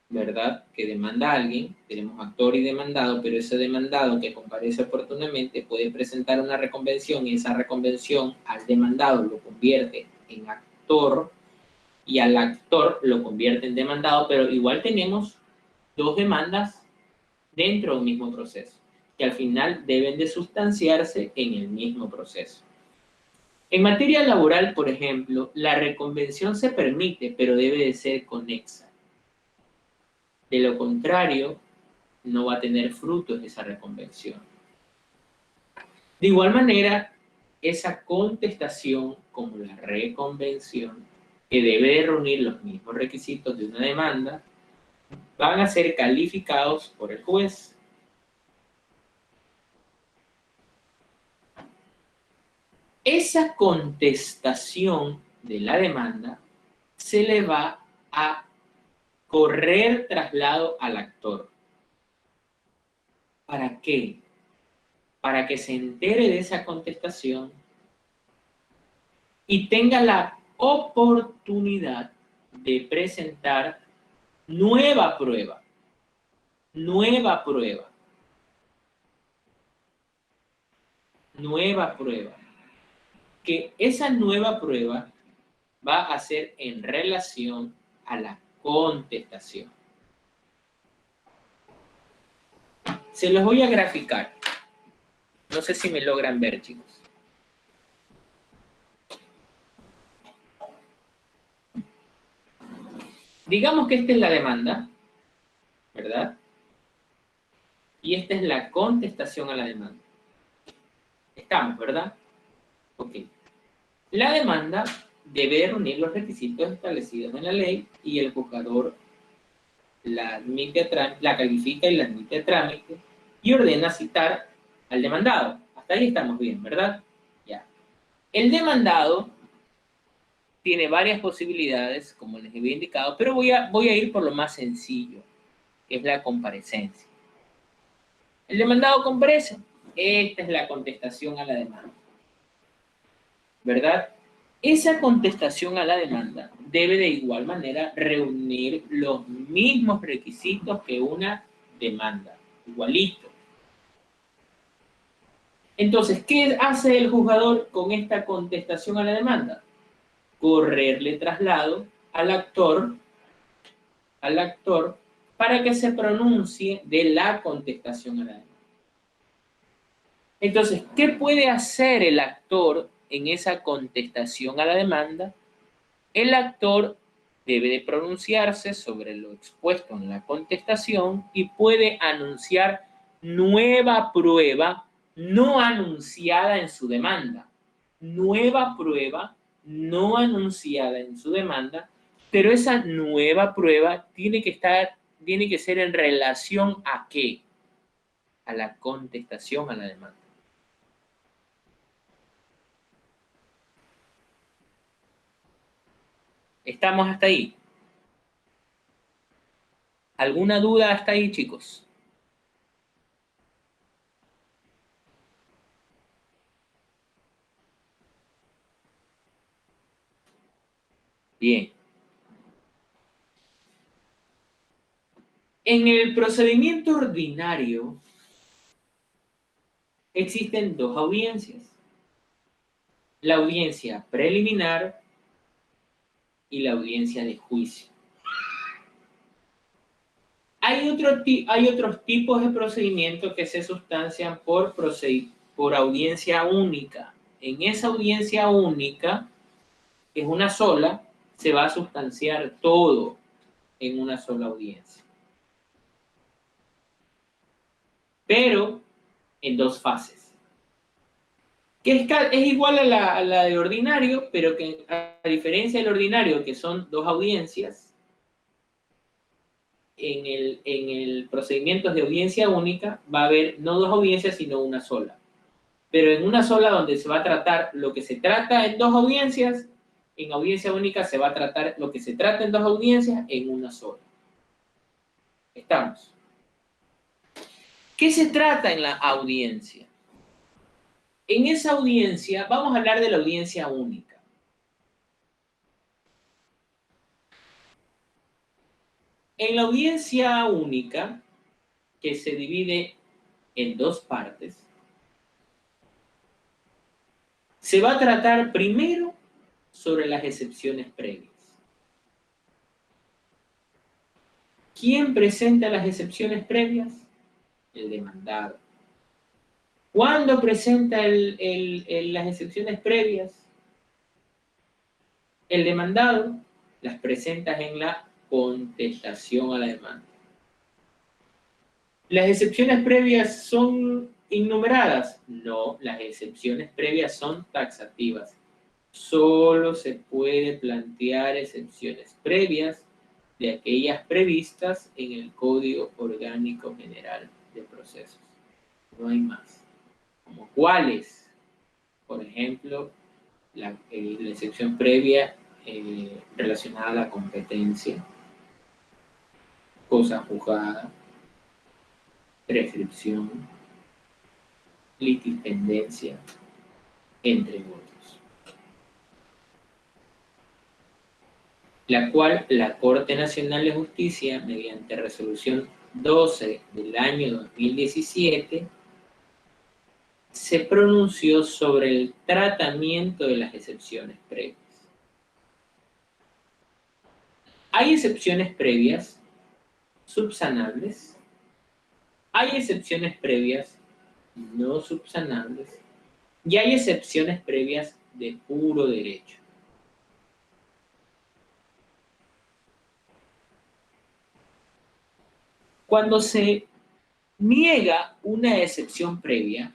¿verdad?, que demanda a alguien, tenemos actor y demandado, pero ese demandado que comparece oportunamente puede presentar una reconvención, y esa reconvención al demandado lo convierte en actor y al actor lo convierte en demandado, pero igual tenemos dos demandas dentro de un mismo proceso, que al final deben de sustanciarse en el mismo proceso. En materia laboral, por ejemplo, la reconvención se permite, pero debe de ser conexa. De lo contrario, no va a tener frutos esa reconvención. De igual manera, esa contestación como la reconvención, que debe de reunir los mismos requisitos de una demanda, van a ser calificados por el juez. Esa contestación de la demanda se le va a correr traslado al actor. ¿Para qué? Para que se entere de esa contestación y tenga la oportunidad de presentar nueva prueba. Nueva prueba. Nueva prueba. Que esa nueva prueba va a ser en relación a la contestación. Se los voy a graficar. No sé si me logran ver, chicos. Digamos que esta es la demanda, ¿verdad? Y esta es la contestación a la demanda. Estamos, ¿verdad? Ok. La demanda debe reunir los requisitos establecidos en la ley y el juzgador la califica y la admite a trámite y ordena citar al demandado. Hasta ahí estamos bien, ¿verdad? Ya. El demandado tiene varias posibilidades, como les había indicado, pero voy a ir por lo más sencillo, que es la comparecencia. El demandado comparece. Esta es la contestación a la demanda, ¿verdad? Esa contestación a la demanda debe de igual manera reunir los mismos requisitos que una demanda, igualito. Entonces, ¿qué hace el juzgador con esta contestación a la demanda? Correrle traslado al actor para que se pronuncie de la contestación a la demanda. Entonces, ¿qué puede hacer el actor en esa contestación a la demanda? El actor debe de pronunciarse sobre lo expuesto en la contestación y puede anunciar nueva prueba no anunciada en su demanda. Nueva prueba no anunciada en su demanda, pero esa nueva prueba tiene que ser en relación ¿a qué? A la contestación a la demanda. ¿Estamos hasta ahí? ¿Alguna duda hasta ahí, chicos? Bien. En el procedimiento ordinario existen dos audiencias. La audiencia preliminar y la audiencia de juicio. Hay otros tipos de procedimientos que se sustancian por audiencia única. En esa audiencia única, que es una sola, se va a sustanciar todo en una sola audiencia. Pero en dos fases. Que es igual a la de ordinario, pero que a diferencia del ordinario, que son dos audiencias, en el procedimiento de audiencia única va a haber no dos audiencias, sino una sola. Pero en una sola donde se va a tratar lo que se trata en dos audiencias, en audiencia única se va a tratar lo que se trata en dos audiencias en una sola. ¿Estamos? ¿Qué se trata en la audiencia? En esa audiencia, vamos a hablar de la audiencia única. En la audiencia única, que se divide en dos partes, se va a tratar primero sobre las excepciones previas. ¿Quién presenta las excepciones previas? El demandado. ¿Cuándo presenta las excepciones previas? El demandado las presenta en la contestación a la demanda. ¿Las excepciones previas son innumeradas? No, las excepciones previas son taxativas. Solo se puede plantear excepciones previas de aquellas previstas en el Código Orgánico General de Procesos. No hay más. ¿Como cuáles? Por ejemplo, la excepción previa relacionada a la competencia, cosa juzgada, prescripción, litipendencia, entre otros. La cual la Corte Nacional de Justicia, mediante resolución 12 del año 2017, se pronunció sobre el tratamiento de las excepciones previas. Hay excepciones previas subsanables, hay excepciones previas no subsanables y hay excepciones previas de puro derecho. Cuando se niega una excepción previa,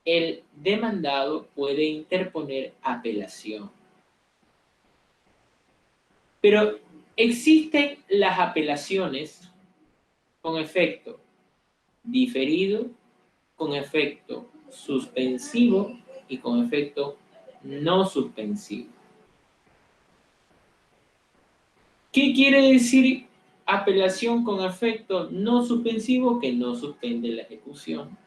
el demandado puede interponer apelación. Pero existen las apelaciones con efecto diferido, con efecto suspensivo y con efecto no suspensivo. ¿Qué quiere decir apelación con efecto no suspensivo? Que no suspende la ejecución.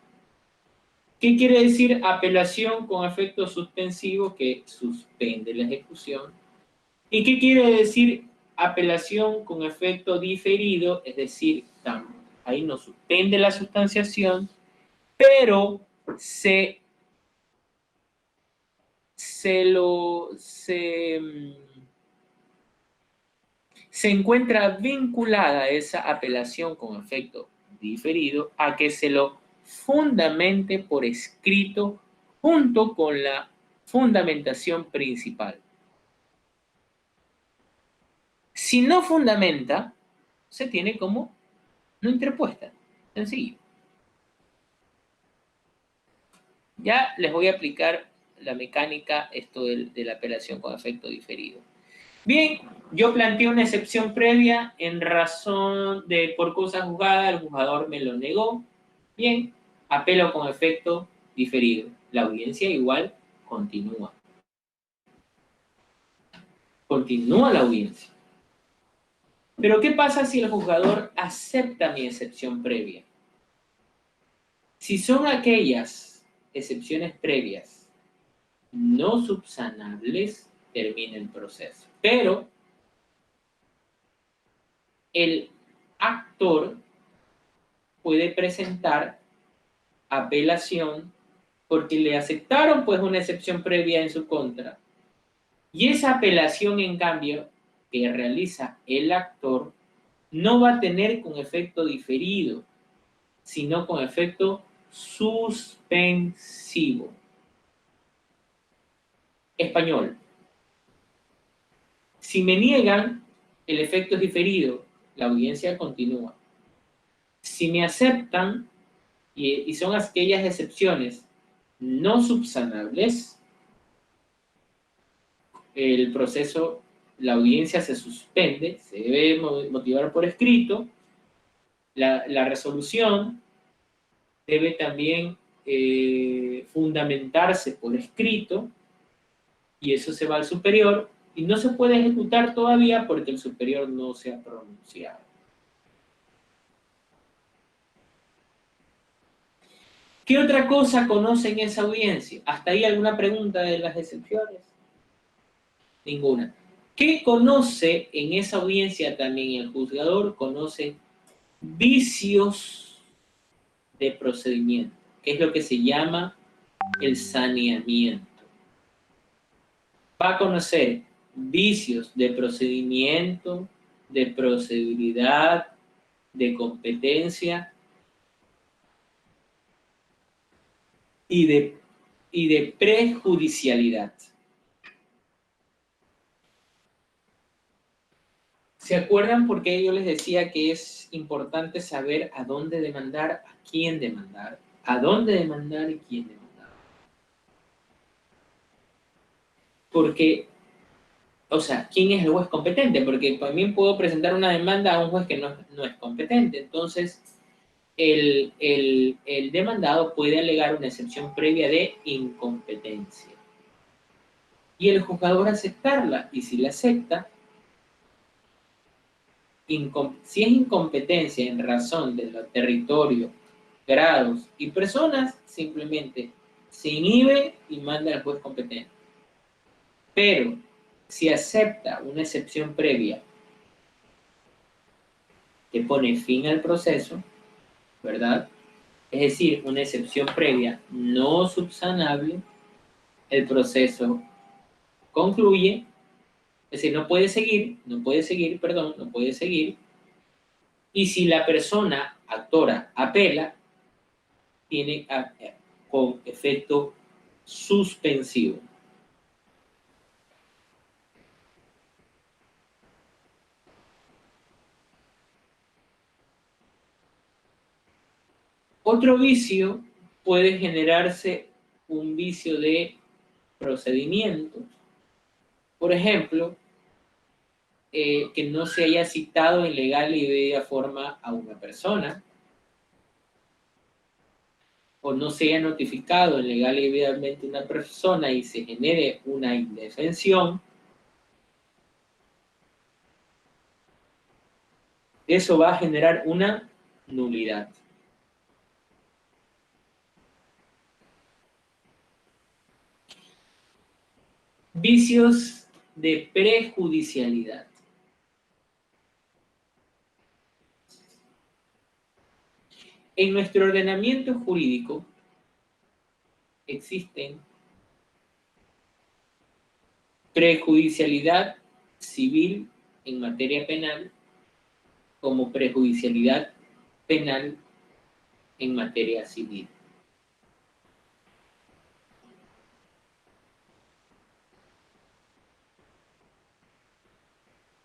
¿Qué quiere decir apelación con efecto suspensivo? Que suspende la ejecución. ¿Y qué quiere decir apelación con efecto diferido? Es decir, ahí no suspende la sustanciación, pero se encuentra vinculada esa apelación con efecto diferido a que se lo fundamente por escrito junto con la fundamentación principal. Si no fundamenta, se tiene como no interpuesta. Sencillo. Ya les voy a aplicar la mecánica, esto de la apelación con efecto diferido. Bien, yo planteé una excepción previa en razón de por causa juzgada, el juzgador me lo negó. Bien, apelo con efecto diferido. La audiencia igual continúa. Continúa la audiencia. Pero ¿qué pasa si el juzgador acepta mi excepción previa? Si son aquellas excepciones previas no subsanables, termina el proceso. Pero el actor puede presentar apelación porque le aceptaron pues una excepción previa en su contra. Y esa apelación, en cambio, que realiza el actor, no va a tener con efecto diferido, sino con efecto suspensivo. Español. Si me niegan, el efecto es diferido, la audiencia continúa. Si me aceptan, y son aquellas excepciones no subsanables, el proceso, la audiencia se suspende, se debe motivar por escrito, la resolución debe también fundamentarse por escrito, y eso se va al superior, y no se puede ejecutar todavía porque el superior no se ha pronunciado. ¿Qué otra cosa conoce en esa audiencia? ¿Hasta ahí alguna pregunta de las excepciones? Ninguna. ¿Qué conoce en esa audiencia también el juzgador? Conoce vicios de procedimiento, que es lo que se llama el saneamiento. Va a conocer vicios de procedimiento, de procedibilidad, de competencia y de prejudicialidad. ¿Se acuerdan por qué yo les decía que es importante saber a dónde demandar, a quién demandar, a dónde demandar y quién demandar? Porque, o sea, ¿quién es el juez competente? Porque también puedo presentar una demanda a un juez que no es competente. Entonces, el demandado puede alegar una excepción previa de incompetencia. Y el juzgador aceptarla, y si la acepta, si es incompetencia en razón de los territorios, grados y personas, simplemente se inhibe y manda al juez competente. Pero si acepta una excepción previa que pone fin al proceso, ¿verdad? Es decir, una excepción previa no subsanable, el proceso concluye, es decir, no puede seguir, y si la persona actora apela, tiene con efecto suspensivo. Otro vicio puede generarse un vicio de procedimiento. Por ejemplo, que no se haya citado en legal y debida forma a una persona, o no se haya notificado en legal y debidamente una persona y se genere una indefensión, eso va a generar una nulidad. Vicios de prejudicialidad. En nuestro ordenamiento jurídico existen prejudicialidad civil en materia penal como prejudicialidad penal en materia civil.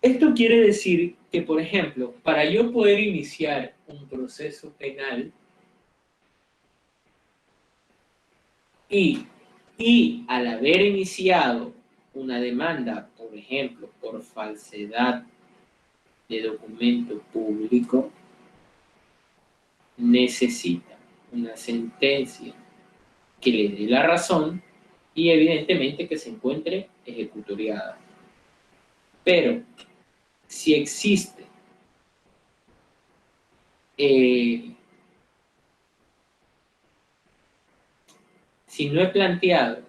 Esto quiere decir que, por ejemplo, para yo poder iniciar un proceso penal y al haber iniciado una demanda, por ejemplo, por falsedad de documento público, necesita una sentencia que le dé la razón y evidentemente que se encuentre ejecutoriada. Pero si existe si no he planteado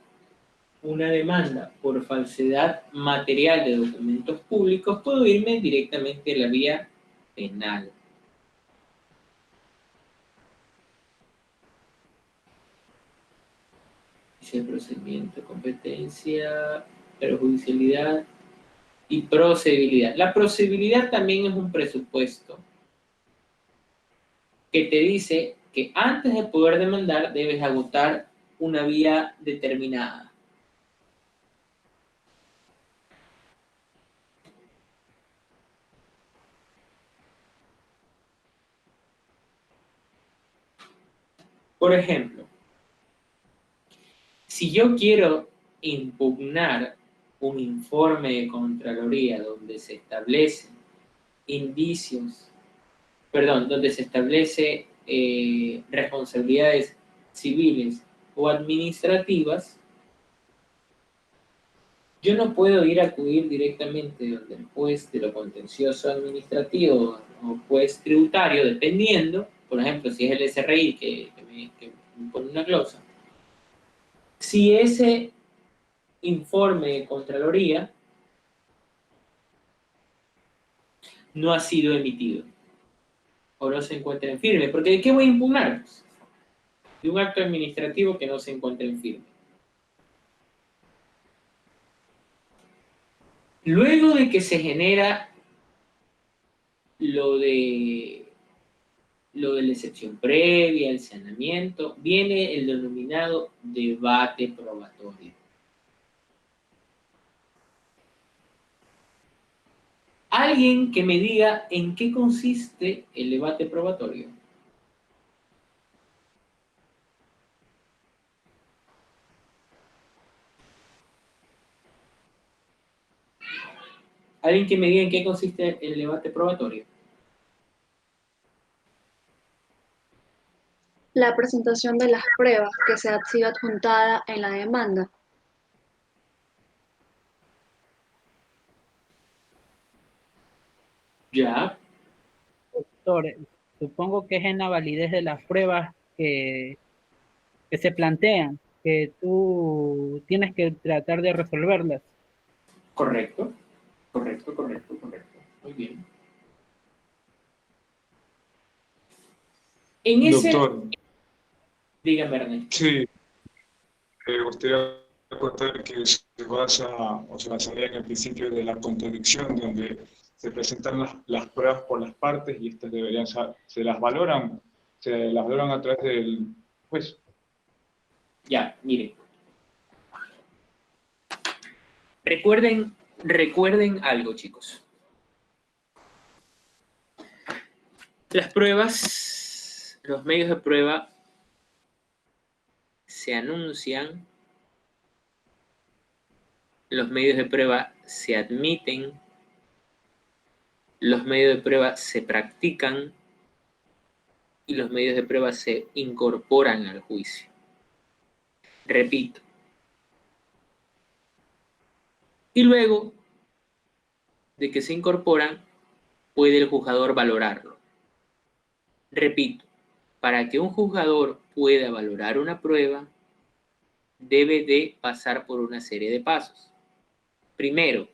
una demanda por falsedad material de documentos públicos, puedo irme directamente a la vía penal. Dice procedimiento, competencia, perjudicialidad y procedibilidad. La procedibilidad también es un presupuesto que te dice que antes de poder demandar debes agotar una vía determinada. Por ejemplo, si yo quiero impugnar un informe de Contraloría donde se establecen indicios, perdón, donde se establece responsabilidades civiles o administrativas, yo no puedo ir a acudir directamente donde el juez de lo contencioso administrativo o juez tributario, dependiendo, por ejemplo, si es el SRI que me pone una glosa. Si ese informe de Contraloría no ha sido emitido o no se encuentra en firme, porque ¿de qué voy a impugnar? De un acto administrativo que no se encuentra en firme. Luego de que se genera lo de la excepción previa, el saneamiento, viene el denominado debate probatorio. Alguien que me diga en qué consiste el debate probatorio. Alguien que me diga en qué consiste el debate probatorio. La presentación de las pruebas que se ha sido adjuntada en la demanda. Ya. Doctor, supongo que es en la validez de las pruebas que se plantean, que tú tienes que tratar de resolverlas. Correcto. Muy bien. En ese... Doctor. Dígame, Ernesto. Sí, me gustaría contar que se basa o se basaría en el principio de la contradicción, donde se presentan las pruebas por las partes y estas deberían se las valoran a través del juez. Ya, mire. Recuerden algo, chicos. Las pruebas, los medios de prueba, se anuncian, los medios de prueba se admiten, los medios de prueba se practican y los medios de prueba se incorporan al juicio. Repito. Y luego de que se incorporan, puede el juzgador valorarlo. Repito, para que un juzgador pueda valorar una prueba, debe de pasar por una serie de pasos. Primero,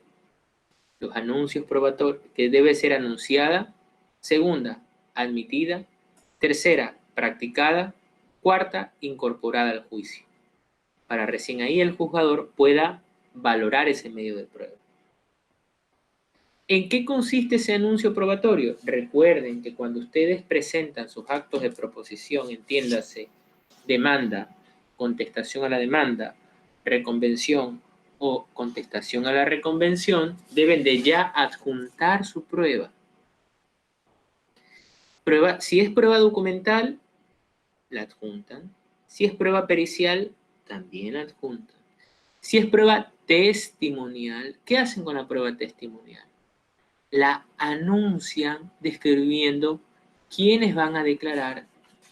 los anuncios probatorios, que debe ser anunciada. Segunda, admitida. Tercera, practicada. Cuarta, incorporada al juicio. Para recién ahí el juzgador pueda valorar ese medio de prueba. ¿En qué consiste ese anuncio probatorio? Recuerden que cuando ustedes presentan sus actos de proposición, entiéndase, demanda, contestación a la demanda, reconvención o contestación a la reconvención, deben de ya adjuntar su prueba. Si es prueba documental, la adjuntan. Si es prueba pericial, también la adjuntan. Si es prueba testimonial, ¿qué hacen con la prueba testimonial? La anuncian describiendo quiénes van a declarar,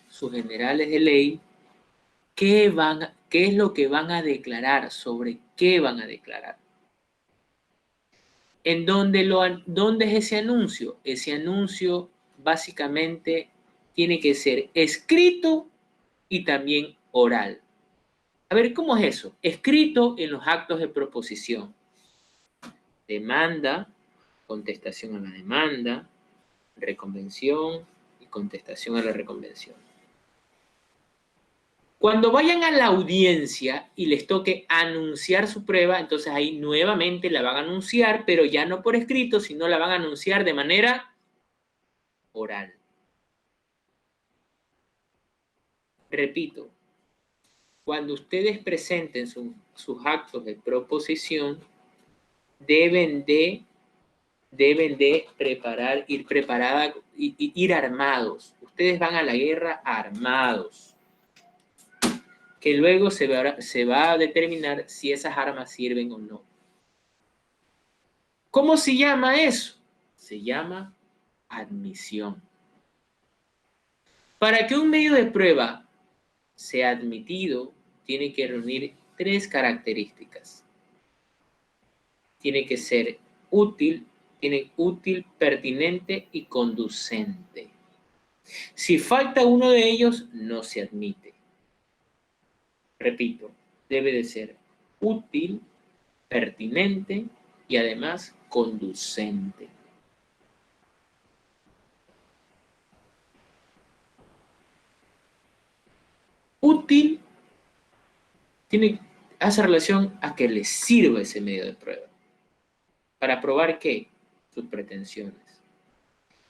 sus generales de ley, qué es lo que van a declarar, sobre qué van a declarar. ¿Dónde es ese anuncio? Ese anuncio básicamente tiene que ser escrito y también oral. A ver, ¿cómo es eso? Escrito en los actos de proposición. Demanda, contestación a la demanda, reconvención y contestación a la reconvención. Cuando vayan a la audiencia y les toque anunciar su prueba, entonces ahí nuevamente la van a anunciar, pero ya no por escrito, sino la van a anunciar de manera oral. Repito, cuando ustedes presenten sus actos de proposición, deben de ir armados. Ustedes van a la guerra armados, que luego se va a determinar si esas armas sirven o no. ¿Cómo se llama eso? Se llama admisión. Para que un medio de prueba sea admitido, tiene que reunir 3 características. Tiene que ser útil, pertinente y conducente. Si falta uno de ellos, no se admite. Repito, debe de ser útil, pertinente y además conducente. Útil hace relación a que le sirva ese medio de prueba. ¿Para probar qué? Sus pretensiones.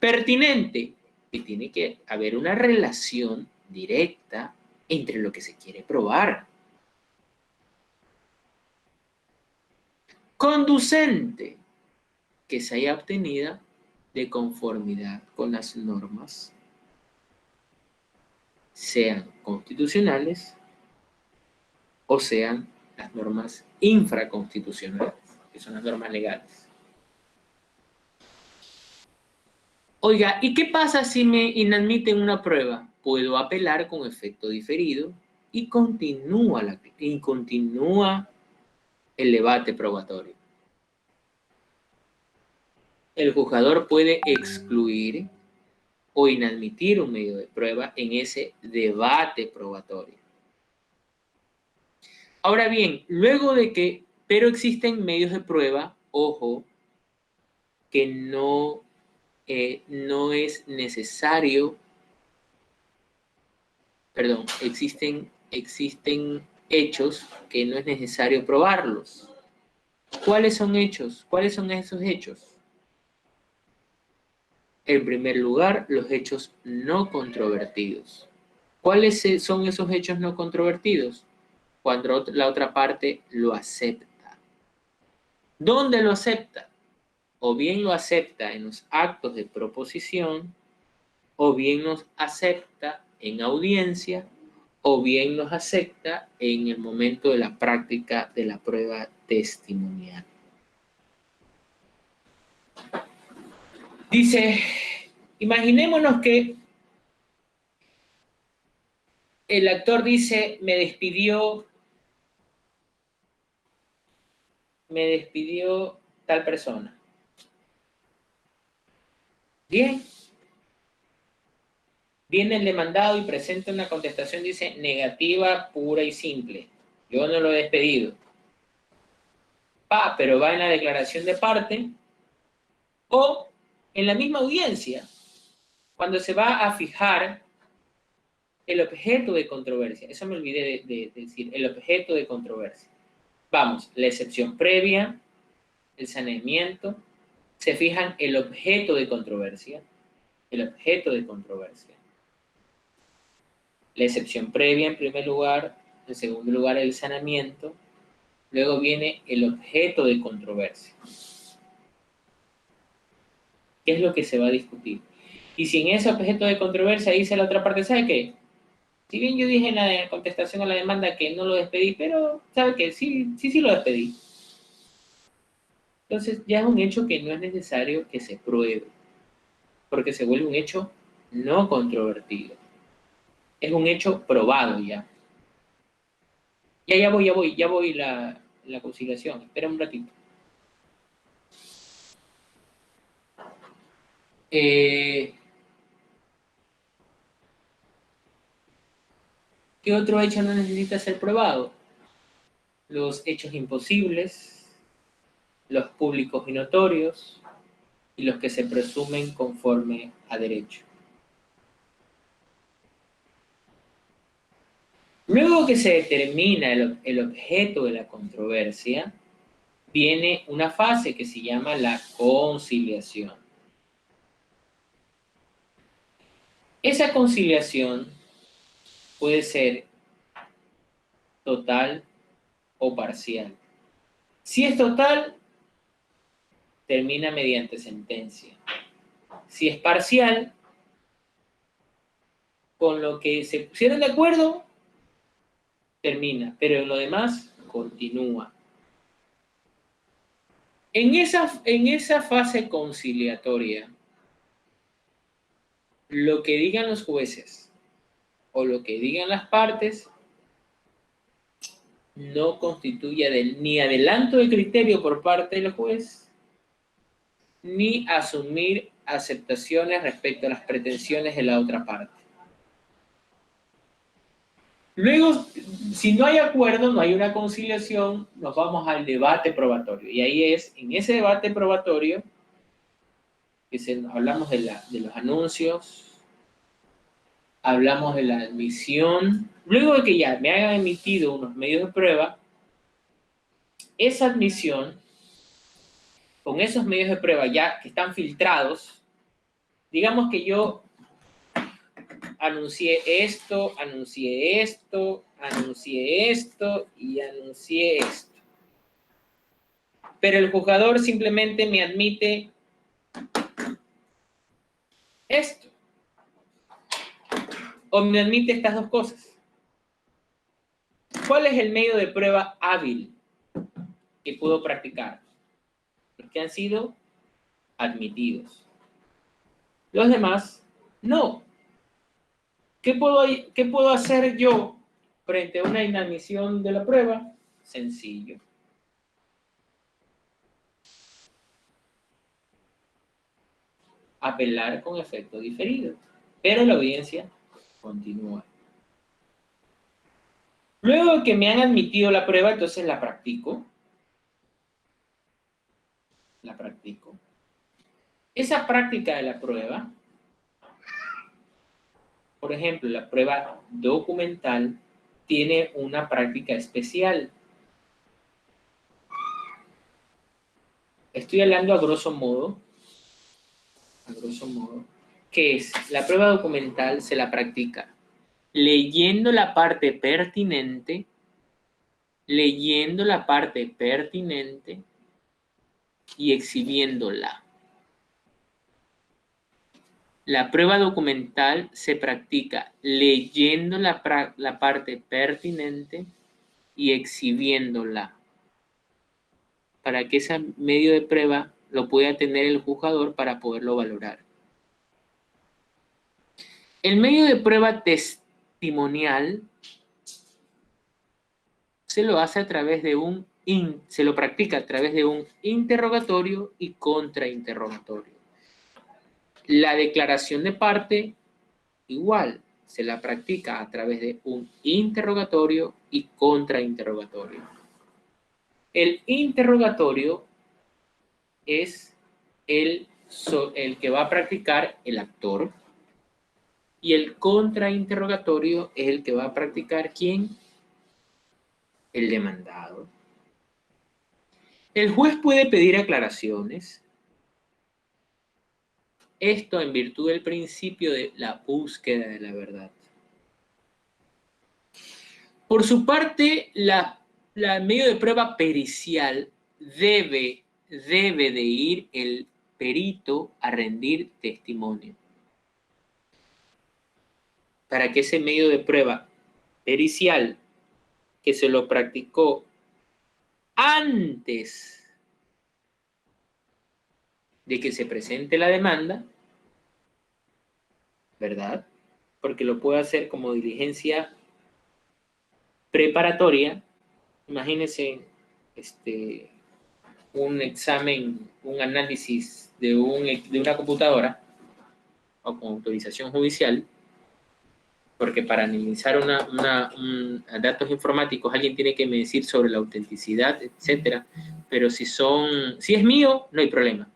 Pertinente, que tiene que haber una relación directa entre lo que se quiere probar. Conducente, que se haya obtenida de conformidad con las normas, sean constitucionales o sean las normas infraconstitucionales, que son las normas legales. Oiga, ¿y qué pasa si me inadmiten una prueba? Puedo apelar con efecto diferido y continúa el debate probatorio. El juzgador puede excluir o inadmitir un medio de prueba en ese debate probatorio. Ahora bien, pero existen medios de prueba, ojo, que no es necesario, perdón, existen hechos que no es necesario probarlos. ¿Cuáles son hechos? ¿Cuáles son esos hechos? En primer lugar, los hechos no controvertidos. ¿Cuáles son esos hechos no controvertidos? Cuando la otra parte lo acepta. ¿Dónde lo acepta? O bien lo acepta en los actos de proposición, o bien los acepta en audiencia, o bien nos acepta en el momento de la práctica de la prueba testimonial. Dice, imaginémonos que el actor dice, me despidió tal persona. Bien. Viene el demandado y presenta una contestación, dice, negativa, pura y simple. Yo no lo he despedido. Pero va en la declaración de parte o en la misma audiencia, cuando se va a fijar el objeto de controversia. Eso me olvidé de decir, el objeto de controversia. Vamos, la excepción previa, el saneamiento, se fijan el objeto de controversia, el objeto de controversia. La excepción previa en primer lugar, en segundo lugar el saneamiento, luego viene el objeto de controversia. ¿Qué es lo que se va a discutir? Y si en ese objeto de controversia dice la otra parte, ¿sabe qué? Si bien yo dije en la contestación a la demanda que no lo despedí, pero ¿sabe qué? Sí lo despedí. Entonces ya es un hecho que no es necesario que se pruebe, porque se vuelve un hecho no controvertido. Es un hecho probado ya. Ya voy la conciliación. Espera un ratito. ¿Qué otro hecho no necesita ser probado? Los hechos imposibles, los públicos y notorios, y los que se presumen conforme a derecho. Luego que se determina el objeto de la controversia, viene una fase que se llama la conciliación. Esa conciliación puede ser total o parcial. Si es total, termina mediante sentencia. Si es parcial, con lo que se pusieron de acuerdo, termina, pero en lo demás continúa. En esa fase conciliatoria, lo que digan los jueces o lo que digan las partes no constituye ni adelanto de criterio por parte del juez, ni asumir aceptaciones respecto a las pretensiones de la otra parte. Luego, si no hay acuerdo, no hay una conciliación, nos vamos al debate probatorio. Y ahí es, en ese debate probatorio, que hablamos de los anuncios, hablamos de la admisión. Luego de que ya me hayan emitido unos medios de prueba, esa admisión, con esos medios de prueba ya que están filtrados, digamos que yo anuncié esto y anuncié esto. Pero el juzgador simplemente me admite esto. O me admite estas dos cosas. ¿Cuál es el medio de prueba hábil que puedo practicar? Los que han sido admitidos. Los demás, no. ¿Qué puedo hacer yo frente a una inadmisión de la prueba? Sencillo. Apelar con efecto diferido. Pero la audiencia continúa. Luego de que me han admitido la prueba, entonces la practico. Esa práctica de la prueba, por ejemplo, la prueba documental tiene una práctica especial. Estoy hablando a grosso modo, que es la prueba documental se la practica leyendo la parte pertinente y exhibiéndola. La prueba documental se practica leyendo la parte pertinente y exhibiéndola para que ese medio de prueba lo pueda tener el juzgador para poderlo valorar. El medio de prueba testimonial se lo hace a través de se lo practica a través de un interrogatorio y contrainterrogatorio. La declaración de parte, igual, se la practica a través de un interrogatorio y contrainterrogatorio. El interrogatorio es el que va a practicar el actor y el contrainterrogatorio es el que va a practicar ¿quién? El demandado. El juez puede pedir aclaraciones. Esto en virtud del principio de la búsqueda de la verdad. Por su parte, la medio de prueba pericial debe de ir el perito a rendir testimonio. Para que ese medio de prueba pericial que se lo practicó antes de que se presente la demanda, ¿verdad? Porque lo puede hacer como diligencia preparatoria. Imagínense un examen, un análisis de una computadora o con autorización judicial, porque para analizar datos informáticos alguien tiene que decir sobre la autenticidad, etcétera. Pero si es mío, no hay problema.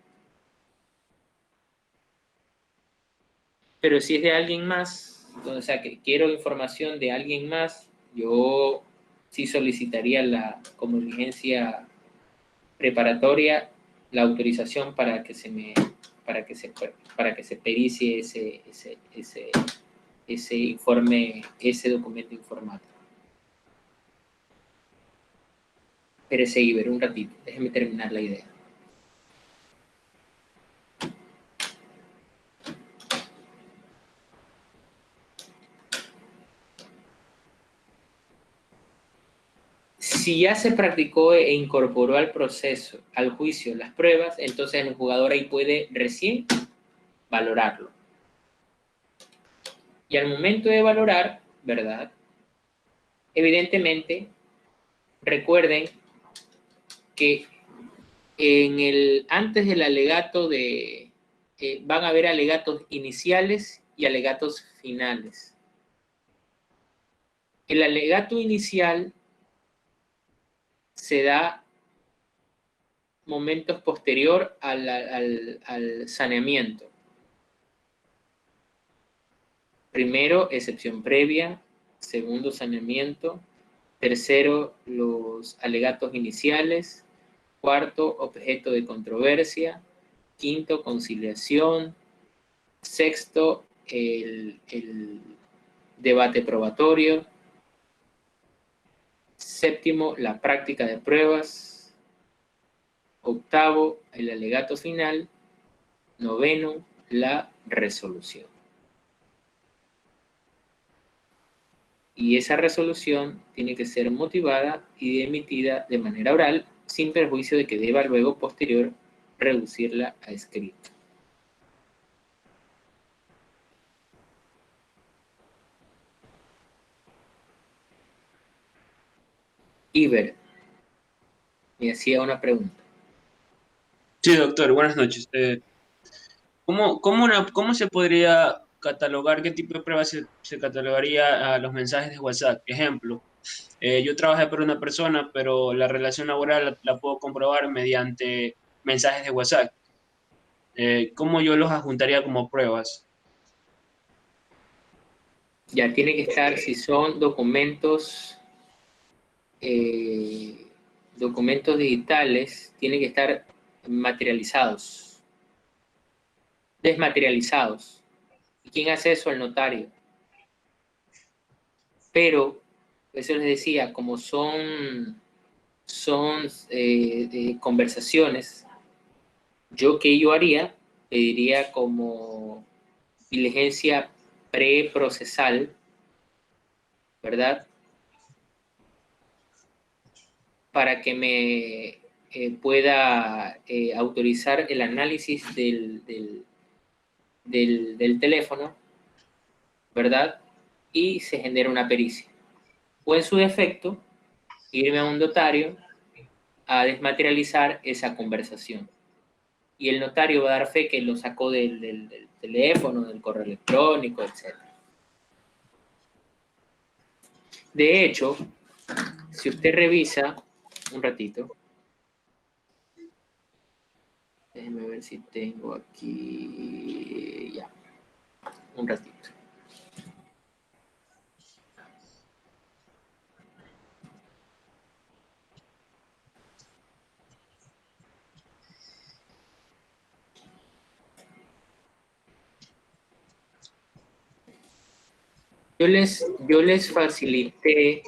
Pero si es de alguien más, o sea, que quiero información de alguien más, yo sí solicitaría como diligencia preparatoria la autorización para que se pericie ese informe, ese documento informático. Espérese, Iber, un ratito, déjeme terminar la idea. Si ya se practicó e incorporó al proceso, al juicio, las pruebas, entonces el jugador ahí puede recién valorarlo. Y al momento de valorar, ¿verdad? Evidentemente, recuerden que antes del alegato van a haber alegatos iniciales y alegatos finales. El alegato inicial se da momentos posterior al saneamiento. Primero, excepción previa. Segundo, saneamiento. Tercero, los alegatos iniciales. Cuarto, objeto de controversia. Quinto, conciliación. Sexto, el debate probatorio. Séptimo, la práctica de pruebas. Octavo, el alegato final. Noveno, la resolución. Y esa resolución tiene que ser motivada y emitida de manera oral, sin perjuicio de que deba luego, posterior, reducirla a escrito. Iber me hacía una pregunta. Sí, doctor, buenas noches. ¿Cómo se podría catalogar, qué tipo de pruebas se catalogaría a los mensajes de WhatsApp? Ejemplo, yo trabajé para una persona, pero la relación laboral la puedo comprobar mediante mensajes de WhatsApp. ¿Cómo yo los adjuntaría como pruebas? Ya tiene que estar, si son documentos digitales, tienen que estar materializados, desmaterializados. ¿Y quién hace eso? El notario. Pero, eso les decía, como son conversaciones, ¿qué yo haría? Pediría como diligencia preprocesal, ¿verdad? Para que me pueda autorizar el análisis del teléfono, ¿verdad? Y se genera una pericia. O en su defecto, irme a un notario a desmaterializar esa conversación. Y el notario va a dar fe que lo sacó del teléfono, del correo electrónico, etc. De hecho, si usted revisa, un ratito, déjeme ver si tengo aquí, ya, un ratito. Yo les facilité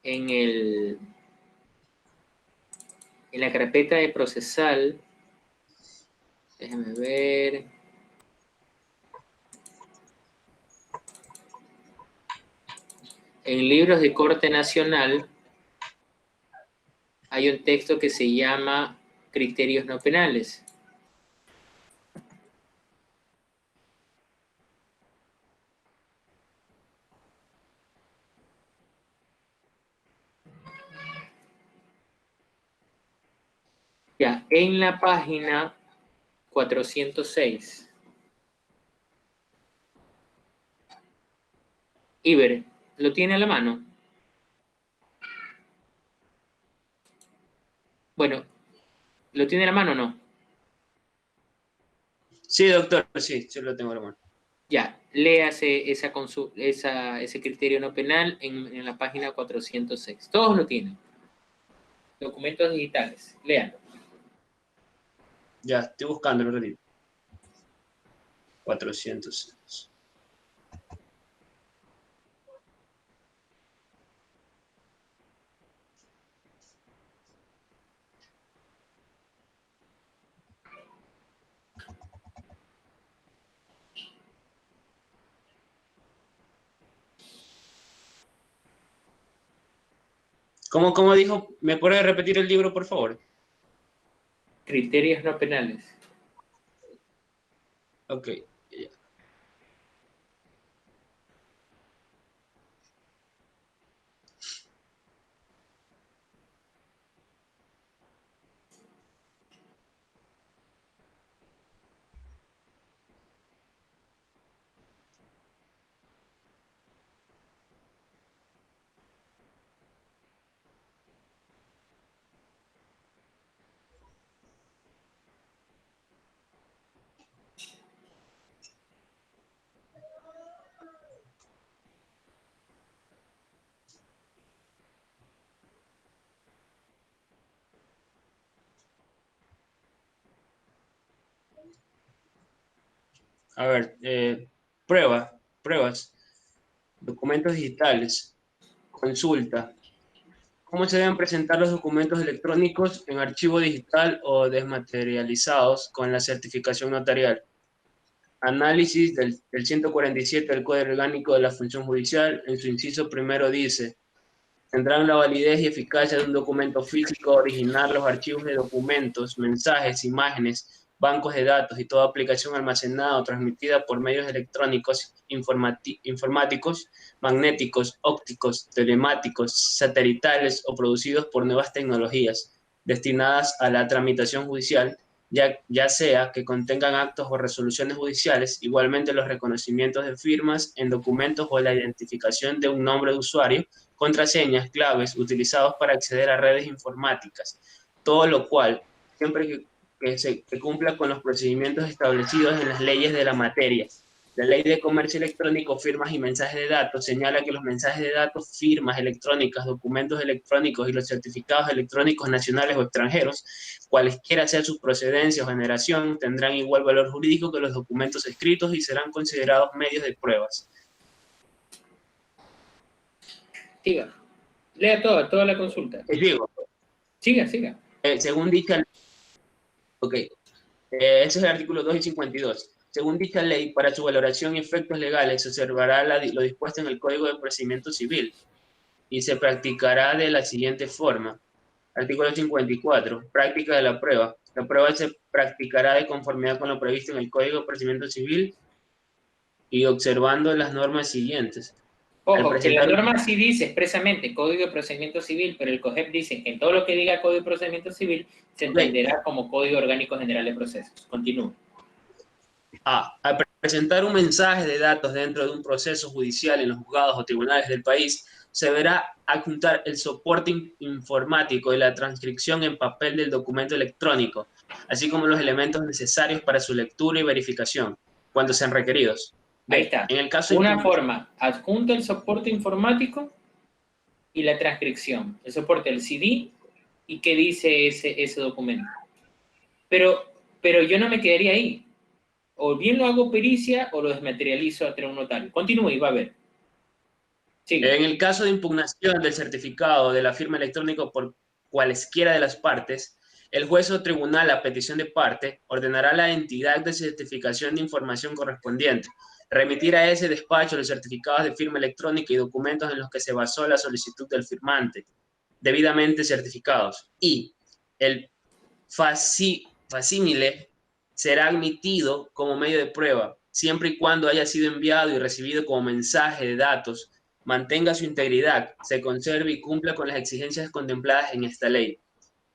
en la carpeta de procesal, déjame ver, en libros de corte nacional hay un texto que se llama criterios no penales. Ya, en la página 406. Iber, ¿lo tiene a la mano? Bueno, ¿lo tiene a la mano o no? Sí, doctor, sí, sí lo tengo a la mano. Ya, léase ese criterio no penal en la página 406. Todos lo tienen. Documentos digitales, léanlo. Ya, estoy buscando el ratito. 406. ¿Cómo dijo? ¿Me puede repetir el libro, por favor? Criterios no penales. Ok. Ya. A ver, pruebas, documentos digitales, consulta. ¿Cómo se deben presentar los documentos electrónicos en archivo digital o desmaterializados con la certificación notarial? Análisis del 147 del Código Orgánico de la Función Judicial, en su inciso primero dice: tendrán la validez y eficacia de un documento físico original los archivos de documentos, mensajes, imágenes, bancos de datos y toda aplicación almacenada o transmitida por medios electrónicos, informáticos, magnéticos, ópticos, telemáticos, satelitales o producidos por nuevas tecnologías destinadas a la tramitación judicial, ya sea que contengan actos o resoluciones judiciales, igualmente los reconocimientos de firmas en documentos o la identificación de un nombre de usuario, contraseñas, claves utilizados para acceder a redes informáticas, todo lo cual, siempre que cumpla con los procedimientos establecidos en las leyes de la materia. La Ley de Comercio Electrónico, firmas y mensajes de datos señala que los mensajes de datos, firmas electrónicas, documentos electrónicos y los certificados electrónicos nacionales o extranjeros, cualesquiera sea su procedencia o generación, tendrán igual valor jurídico que los documentos escritos y serán considerados medios de pruebas. Siga. Lea toda la consulta. Digo. Siga. Según dicha... Ok. Ese es el artículo 2 y 52. Según dicha ley, para su valoración y efectos legales se observará lo dispuesto en el Código de Procedimiento Civil y se practicará de la siguiente forma. Artículo 54. Práctica de la prueba. La prueba se practicará de conformidad con lo previsto en el Código de Procedimiento Civil y observando las normas siguientes. Ojo, que la norma sí dice expresamente Código de Procedimiento Civil, pero el COGEP dice que en todo lo que diga Código de Procedimiento Civil se entenderá como Código Orgánico General de Procesos. Continúe. Al presentar un mensaje de datos dentro de un proceso judicial en los juzgados o tribunales del país, se deberá adjuntar el soporte informático y la transcripción en papel del documento electrónico, así como los elementos necesarios para su lectura y verificación, cuando sean requeridos. Ahí está. En el caso Una forma, adjunta el soporte informático y la transcripción. El soporte del CD y qué dice ese documento. Pero yo no me quedaría ahí. O bien lo hago pericia o lo desmaterializo ante un notario. Continúe y va a ver. Sigue. En el caso de impugnación del certificado de la firma electrónica por cualesquiera de las partes, el juez o tribunal, a petición de parte, ordenará a la entidad de certificación de información correspondiente remitir a ese despacho los certificados de firma electrónica y documentos en los que se basó la solicitud del firmante, debidamente certificados, y el facímile será admitido como medio de prueba, siempre y cuando haya sido enviado y recibido como mensaje de datos, mantenga su integridad, se conserve y cumpla con las exigencias contempladas en esta ley.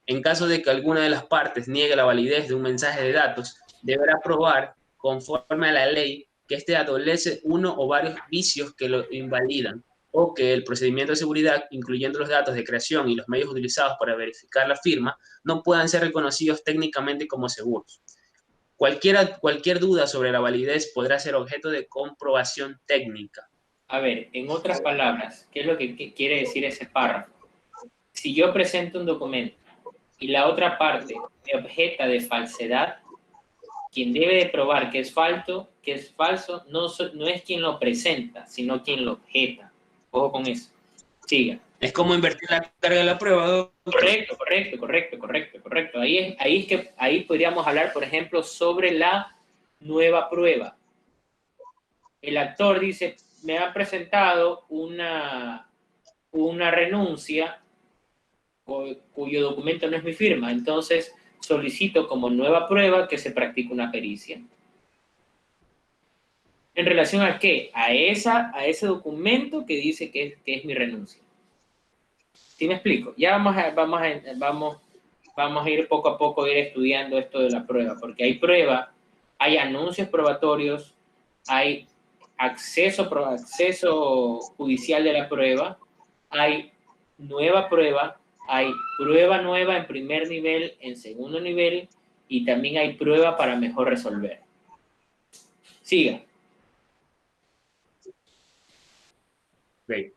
En caso de que alguna de las partes niegue la validez de un mensaje de datos, deberá probar, conforme a la ley, que éste adolece uno o varios vicios que lo invalidan, o que el procedimiento de seguridad, incluyendo los datos de creación y los medios utilizados para verificar la firma, no puedan ser reconocidos técnicamente como seguros. Cualquier duda sobre la validez podrá ser objeto de comprobación técnica. A ver, en otras palabras, ¿qué es lo que quiere decir ese párrafo? Si yo presento un documento y la otra parte me objeta de falsedad, quien debe de probar que es falso no es quien lo presenta, sino quien lo objeta. Ojo con eso. Siga. Es como invertir la carga de la prueba. Correcto. Ahí podríamos hablar, por ejemplo, sobre la nueva prueba. El actor dice, me ha presentado una renuncia cuyo documento no es mi firma, entonces solicito como nueva prueba que se practique una pericia. ¿En relación a qué? A ese documento que dice que es mi renuncia. ¿Sí me explico? Ya vamos a ir poco a poco estudiando esto de la prueba, porque hay prueba, hay anuncios probatorios, hay acceso judicial de la prueba, hay nueva prueba, hay prueba nueva en primer nivel, en segundo nivel, y también hay prueba para mejor resolver. Siga. Okay.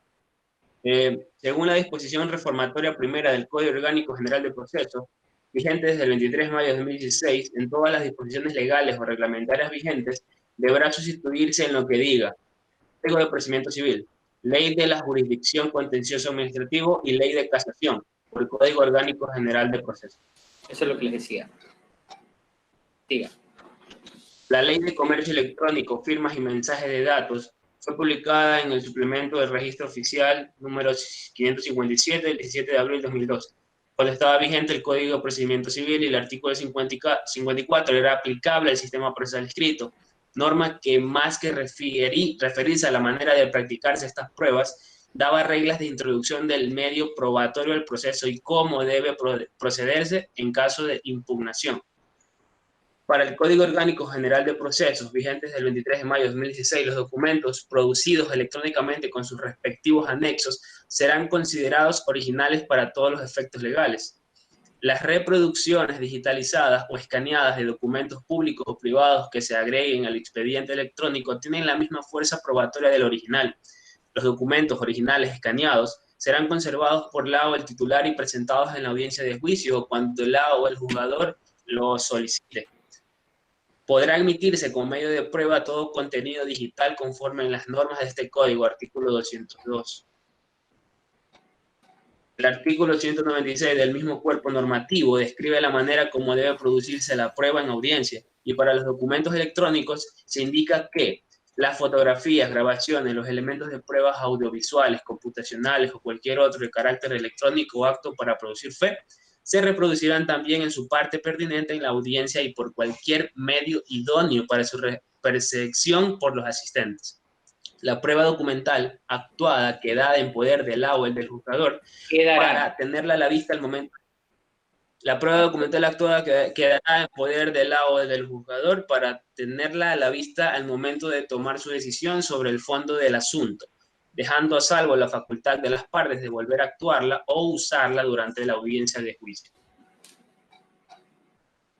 Según la disposición reformatoria primera del Código Orgánico General de Procesos, vigente desde el 23 de mayo de 2016, en todas las disposiciones legales o reglamentarias vigentes, deberá sustituirse en lo que diga Código de Procedimiento Civil, Ley de la Jurisdicción Contencioso Administrativo y Ley de Casación, por el Código Orgánico General de Procesos. Eso es lo que les decía. Diga. La Ley de Comercio Electrónico, Firmas y Mensajes de Datos fue publicada en el suplemento del Registro Oficial número 557 del 17 de abril de 2012. Cuando estaba vigente el Código de Procedimiento Civil y el artículo 54 era aplicable al sistema procesal escrito, norma que más que referirse a la manera de practicarse estas pruebas, daba reglas de introducción del medio probatorio del proceso y cómo debe procederse en caso de impugnación. Para el Código Orgánico General de Procesos, vigentes del 23 de mayo de 2016, los documentos producidos electrónicamente con sus respectivos anexos serán considerados originales para todos los efectos legales. Las reproducciones digitalizadas o escaneadas de documentos públicos o privados que se agreguen al expediente electrónico tienen la misma fuerza probatoria del original. Los documentos originales escaneados serán conservados por la o el titular y presentados en la audiencia de juicio o cuando la o el juzgador lo solicite. Podrá admitirse como medio de prueba todo contenido digital conforme en las normas de este código, artículo 202. El artículo 196 del mismo cuerpo normativo describe la manera como debe producirse la prueba en audiencia, y para los documentos electrónicos se indica que las fotografías, grabaciones, los elementos de pruebas audiovisuales, computacionales o cualquier otro de carácter electrónico o acto para producir fe se reproducirán también en su parte pertinente en la audiencia y por cualquier medio idóneo para su percepción por los asistentes. La prueba documental actuada quedada en poder del la o el del juzgador para tenerla a la vista al momento. La prueba documental actuada quedará en poder del la o del juzgador para tenerla a la vista al momento de tomar su decisión sobre el fondo del asunto, dejando a salvo la facultad de las partes de volver a actuarla o usarla durante la audiencia de juicio.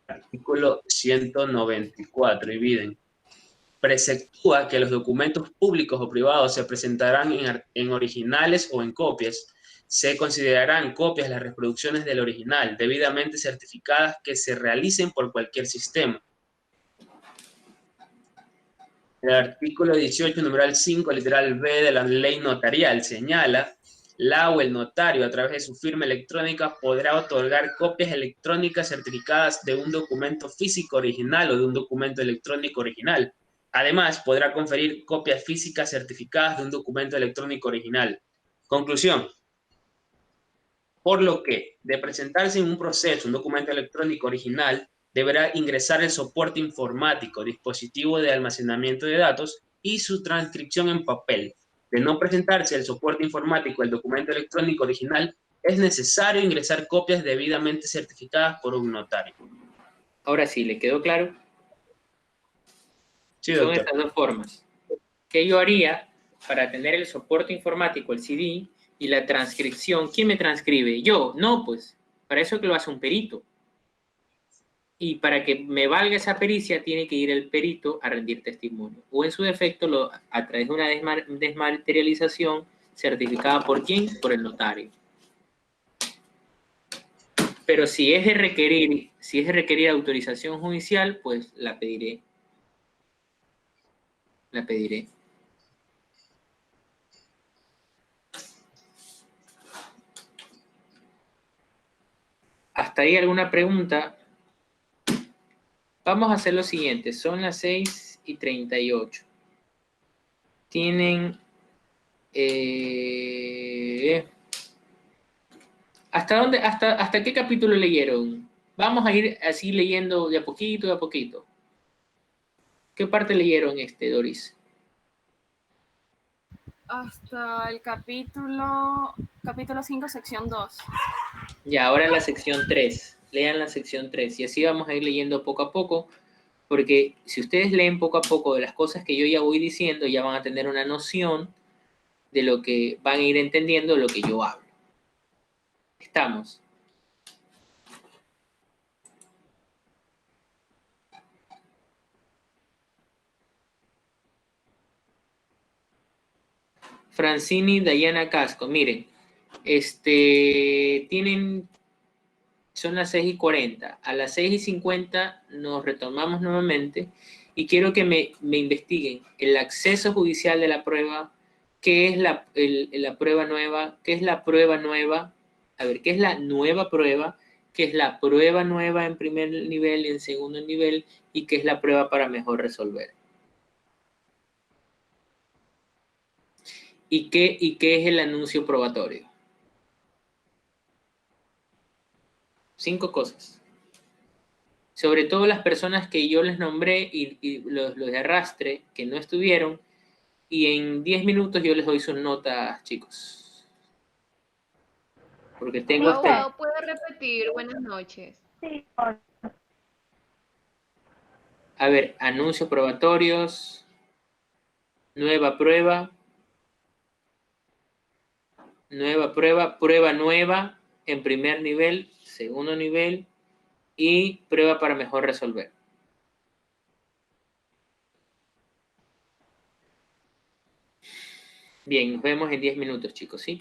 Artículo 194, Ibiden. Preceptúa que los documentos públicos o privados se presentarán en originales o en copias. Se considerarán copias las reproducciones del original, debidamente certificadas, que se realicen por cualquier sistema. El artículo 18, numeral 5, literal B de la ley notarial señala: la o el notario, a través de su firma electrónica, podrá otorgar copias electrónicas certificadas de un documento físico original o de un documento electrónico original. Además, podrá conferir copias físicas certificadas de un documento electrónico original. Conclusión. Por lo que, de presentarse en un proceso un documento electrónico original, deberá ingresar el soporte informático, dispositivo de almacenamiento de datos y su transcripción en papel. De no presentarse el soporte informático del documento electrónico original, es necesario ingresar copias debidamente certificadas por un notario. Ahora sí, ¿le quedó claro? Sí, Son doctor. estas dos formas. ¿Qué yo haría para tener el soporte informático, el CD, y la transcripción? ¿Quién me transcribe? ¿Yo? No, pues, para eso que lo hace un perito. Y para que me valga esa pericia, tiene que ir el perito a rendir testimonio. O en su defecto, a través de una desmaterialización certificada ¿por quién? Por el notario. Pero si es de requerir autorización judicial, pues la pediré. La pediré. ¿Hasta ahí alguna pregunta? Vamos a hacer lo siguiente. Son las 6:38. Tienen... ¿Hasta qué capítulo leyeron? Vamos a ir así leyendo de a poquito, de a poquito. ¿Qué parte leyeron, Doris? Hasta el capítulo 5, sección 2. Ya, ahora la sección 3. Lean la sección 3 y así vamos a ir leyendo poco a poco, porque si ustedes leen poco a poco de las cosas que yo ya voy diciendo, ya van a tener una noción de lo que van a ir entendiendo lo que yo hablo. ¿Estamos? Francini, Dayana Casco, miren, son las 6:40. A las 6:50 nos retomamos nuevamente y quiero que me investiguen el acceso judicial de la prueba, qué es la prueba nueva, qué es la prueba nueva, a ver, qué es la nueva prueba, qué es la prueba nueva en primer nivel y en segundo nivel, y qué es la prueba para mejor resolver. ¿Y qué es el anuncio probatorio? 5 cosas. Sobre todo las personas que yo les nombré y los de arrastre que no estuvieron, y en 10 minutos yo les doy sus notas, chicos. Porque tengo Abogado, ¿puedo repetir? Buenas noches. Sí. A ver, anuncios probatorios, nueva prueba, prueba nueva en primer nivel, segundo nivel y prueba para mejor resolver. Bien, nos vemos en 10 minutos, chicos, ¿sí?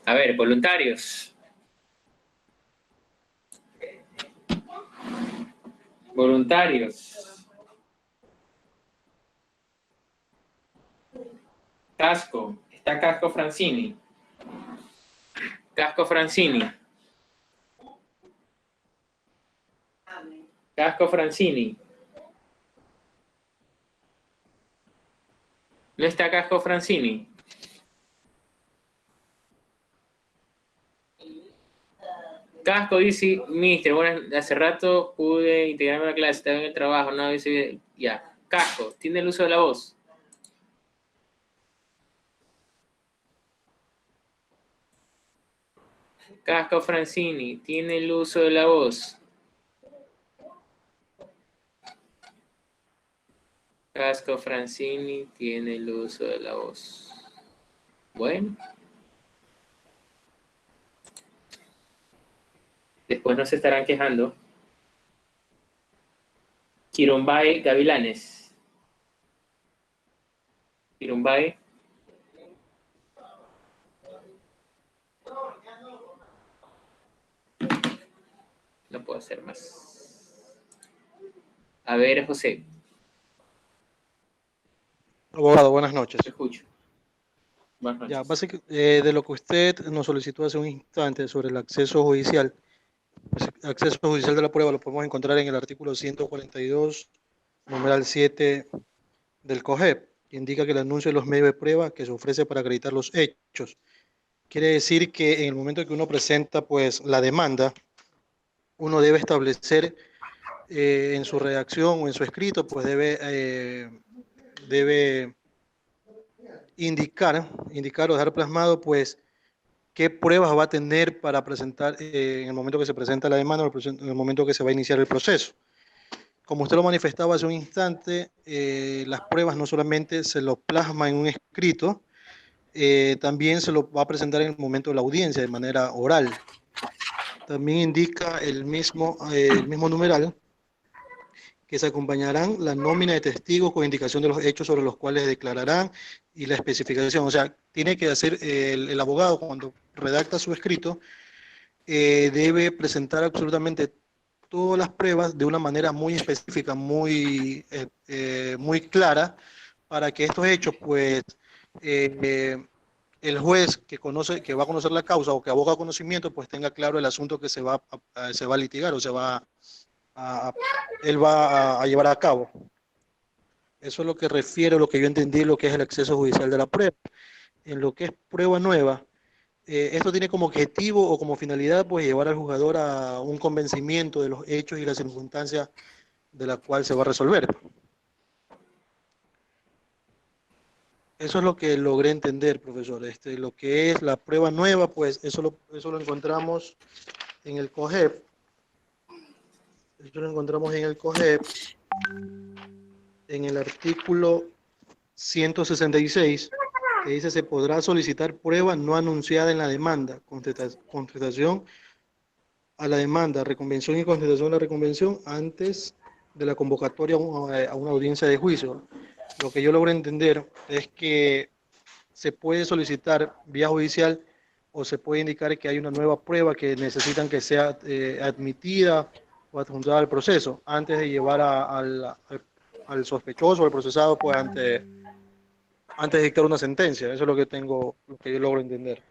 A ver, voluntarios. Voluntarios. Casco. Está Casco Francini. Casco Francini. Casco Francini. ¿No está Casco Francini? Casco dice, mister, bueno, hace rato pude integrarme a la clase, estaba en el trabajo, no dice, ya. Casco, tiene el uso de la voz. Casco Francini, tiene el uso de la voz. Casco Francini tiene el uso de la voz. Bueno. Después no se estarán quejando. Quirombay Gavilanes. Quirombay. No puedo hacer más. A ver, José. Abogado, buenas noches. Te escucho. Buenas noches. Ya, básicamente, de lo que usted nos solicitó hace un instante sobre el acceso judicial, pues, el acceso judicial de la prueba lo podemos encontrar en el artículo 142, numeral 7 del COGEP, que indica que el anuncio de los medios de prueba que se ofrece para acreditar los hechos. Quiere decir que en el momento que uno presenta pues la demanda, uno debe establecer en su redacción o en su escrito, pues debe indicar o dejar plasmado pues qué pruebas va a tener para presentar en el momento que se presenta la demanda o en el momento que se va a iniciar el proceso. Como usted lo manifestaba hace un instante, las pruebas no solamente se lo plasma en un escrito, también se lo va a presentar en el momento de la audiencia de manera oral. También indica el mismo numeral que se acompañarán la nómina de testigos con indicación de los hechos sobre los cuales declararán y la especificación. O sea, tiene que hacer el abogado cuando redacta su escrito, debe presentar absolutamente todas las pruebas de una manera muy específica, muy clara, para que estos hechos, pues, el juez que va a conocer la causa o que aboga conocimiento, pues tenga claro el asunto que se va a litigar o él va a llevar a cabo. Eso es lo que refiere, lo que yo entendí, lo que es el acceso judicial de la prueba. En lo que es prueba nueva, esto tiene como objetivo o como finalidad pues llevar al juzgador a un convencimiento de los hechos y las circunstancias de la cual se va a resolver. Eso es lo que logré entender, profesor. Lo que es la prueba nueva, pues eso lo encontramos en el COGEP. Esto lo encontramos en el COGEP, en el artículo 166, que dice: se podrá solicitar prueba no anunciada en la demanda, contestación a la demanda, reconvención y contestación a la reconvención antes de la convocatoria a una audiencia de juicio. Lo que yo logro entender es que se puede solicitar vía judicial o se puede indicar que hay una nueva prueba que necesitan que sea admitida o adjuntada al proceso antes de llevar al sospechoso o al procesado pues antes de dictar una sentencia. Eso es lo que yo logro entender.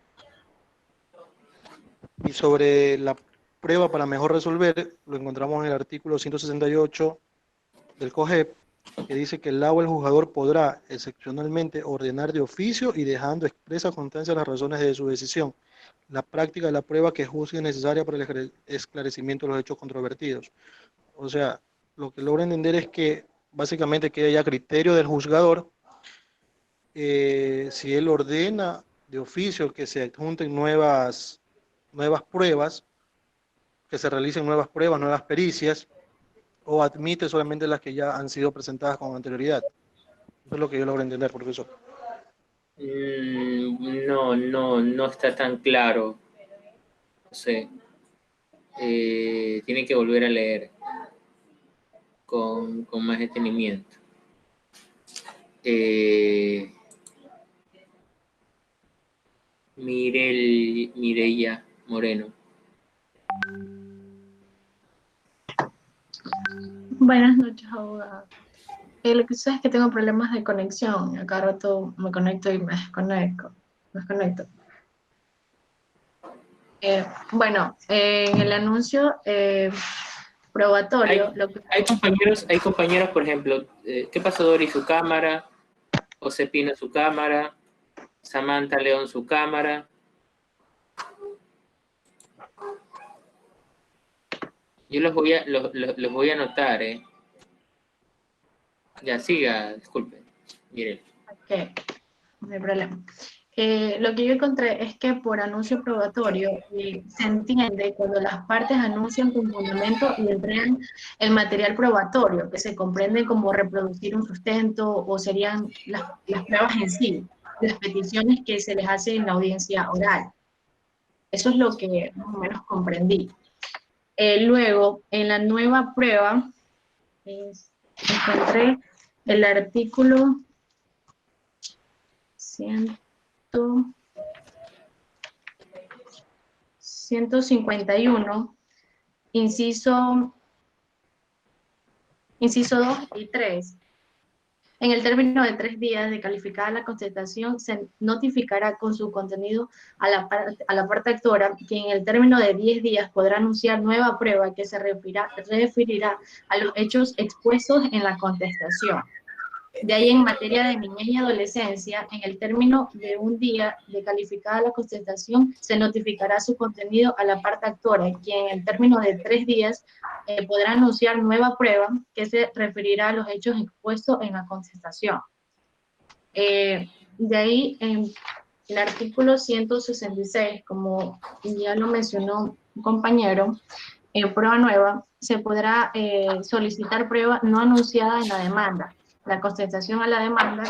Y sobre la prueba para mejor resolver, lo encontramos en el artículo 168 del COGEP, que dice que el juzgador podrá excepcionalmente ordenar de oficio y dejando expresa constancia las razones de su decisión la práctica de la prueba que juzgue necesaria para el esclarecimiento de los hechos controvertidos. O sea, lo que logro entender es que básicamente que haya criterio del juzgador, si él ordena de oficio que se adjunten nuevas pruebas, que se realicen nuevas pruebas, nuevas pericias, o admite solamente las que ya han sido presentadas con anterioridad. Eso es lo que yo logro entender, profesor. No está tan claro. No sé. Tiene que volver a leer con más detenimiento. Mireya Moreno. Buenas noches, abogado. Lo que sucede es que tengo problemas de conexión. A cada rato me conecto y me desconecto. Bueno, en el anuncio probatorio, Hay compañeros, por ejemplo, ¿qué pasó, Dori? Su cámara, José Pino su cámara, Samantha León su cámara. Yo los voy a anotar, Ya, siga, disculpe. Mire. Ok, no hay problema. Lo que yo encontré es que por anuncio probatorio se entiende cuando las partes anuncian con fundamento y entregan el material probatorio, que se comprende como reproducir un sustento o serían las pruebas en sí, las peticiones que se les hace en la audiencia oral. Eso es lo que más o menos comprendí. Luego, en la nueva prueba, encontré el artículo 151, inciso 2 y 3. En el término de 3 días de calificada la contestación, se notificará con su contenido a la parte actora, que en el término de 10 días podrá anunciar nueva prueba que se referirá a los hechos expuestos en la contestación. De ahí, en materia de niñez y adolescencia, en el término de 1 día de calificada la contestación, se notificará su contenido a la parte actora, quien en el término de 3 días podrá anunciar nueva prueba que se referirá a los hechos expuestos en la contestación. De ahí, en el artículo 166, como ya lo mencionó un compañero, en prueba nueva, se podrá solicitar prueba no anunciada en la demanda, la contestación a la demanda,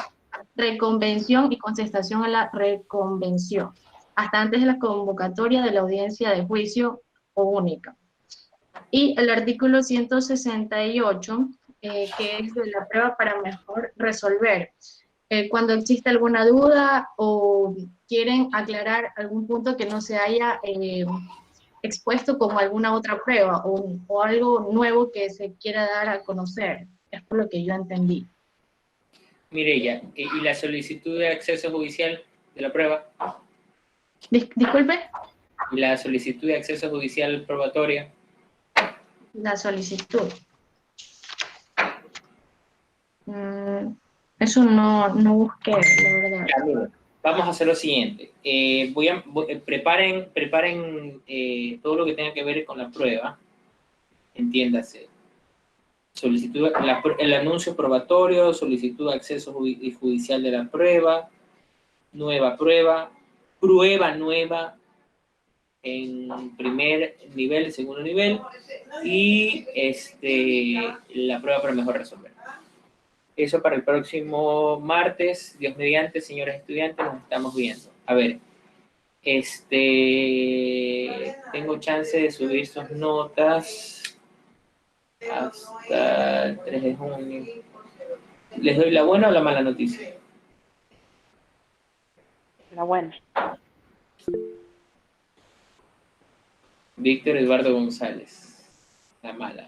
reconvención y contestación a la reconvención, hasta antes de la convocatoria de la audiencia de juicio o única. Y el artículo 168, que es de la prueba para mejor resolver. Cuando existe alguna duda o quieren aclarar algún punto que no se haya expuesto como alguna otra prueba o algo nuevo que se quiera dar a conocer. Es por lo que yo entendí. Mireya, ¿y la solicitud de acceso judicial de la prueba? Disculpe. ¿Y la solicitud de acceso judicial probatoria? La solicitud. Eso no busqué, la verdad. Ya, vamos a hacer lo siguiente. Preparen todo lo que tenga que ver con la prueba. Entiéndase. Solicitud, el anuncio probatorio, solicitud de acceso judicial de la prueba, nueva prueba nueva en primer nivel, segundo nivel, y la prueba para mejor resolver. Eso para el próximo martes, Dios mediante, señores estudiantes, nos estamos viendo. A ver, tengo chance de subir sus notas hasta el 3 de junio. ¿Les doy la buena o la mala noticia? La buena. Víctor Eduardo González. La mala.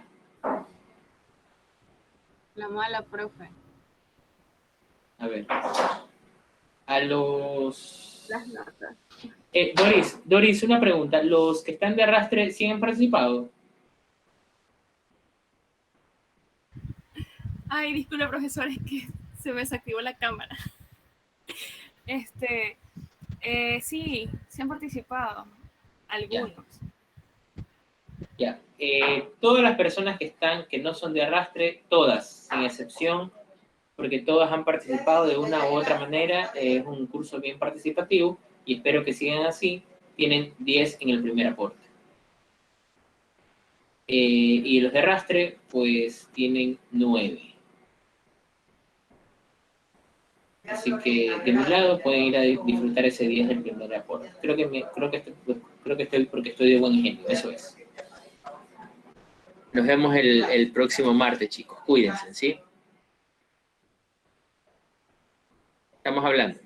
La mala, profe. A ver. A los... Las notas. Doris, una pregunta. ¿Los que están de arrastre sí han participado? Ay, disculpe, profesor, es que se me desactivó la cámara. Sí han participado. Algunos. Ya. Todas las personas que no son de arrastre, todas, sin excepción, porque todas han participado de una u otra manera, es un curso bien participativo y espero que sigan así, tienen 10 en el primer aporte. Y los de arrastre, pues tienen 9. Así que de mi lado pueden ir a disfrutar ese 10 del primer aporte. Creo que estoy porque estoy de buen ingenio, eso es. Nos vemos el próximo martes, chicos. Cuídense, ¿sí? Estamos hablando.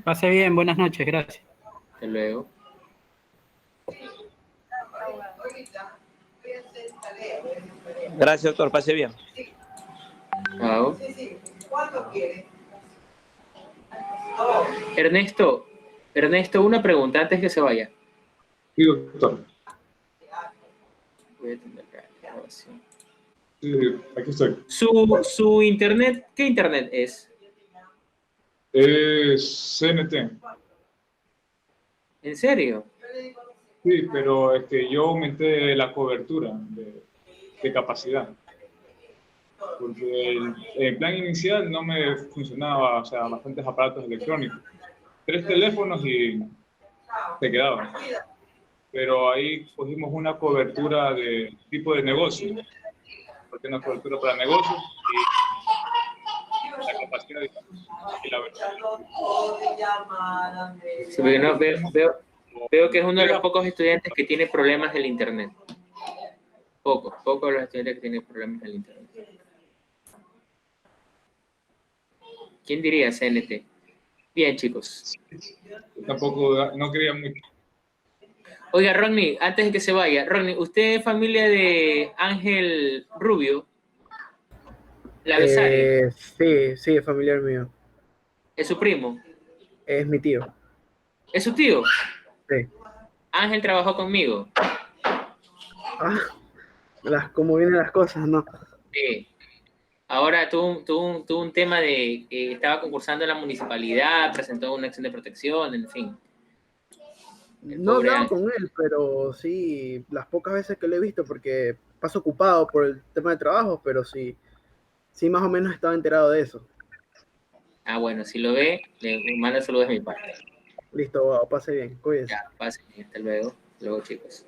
Pase bien, buenas noches, gracias. Hasta luego. Gracias, doctor. Pase bien. Chao. Ernesto, una pregunta antes que se vaya. Sí, doctor. Voy a atender la grabación. Sí, aquí estoy. Su internet, ¿qué internet es? Es CNT. ¿En serio? Sí, pero yo aumenté la cobertura de capacidad. Porque el plan inicial no me funcionaba, o sea, bastantes aparatos electrónicos. 3 teléfonos y se quedaba. Pero ahí cogimos una cobertura de tipo de negocio. Porque una cobertura para negocios y la capacidad y la verdad. Sí, porque no, veo que es uno de los pocos estudiantes que tiene problemas del internet. Pocos de los estudiantes que tienen problemas del internet. ¿Quién diría CNT? Bien, chicos. Tampoco, no quería mucho. Oiga, Rodney, antes de que se vaya, Rodney, ¿usted es familia de Ángel Rubio? La Besario. Sí, es familiar mío. ¿Es su primo? Es mi tío. ¿Es su tío? Sí. Ángel trabajó conmigo. Cómo vienen las cosas, ¿no? Sí. Ahora tuvo un tema de que estaba concursando en la municipalidad, presentó una acción de protección, en fin. No he hablado con él, pero sí, las pocas veces que lo he visto, porque paso ocupado por el tema de trabajo, pero sí más o menos estaba enterado de eso. Ah, bueno, si lo ve, le manda saludos de mi parte. Listo, wow, pase bien, cuídense. Ya, pase. Hasta luego. Hasta luego, chicos.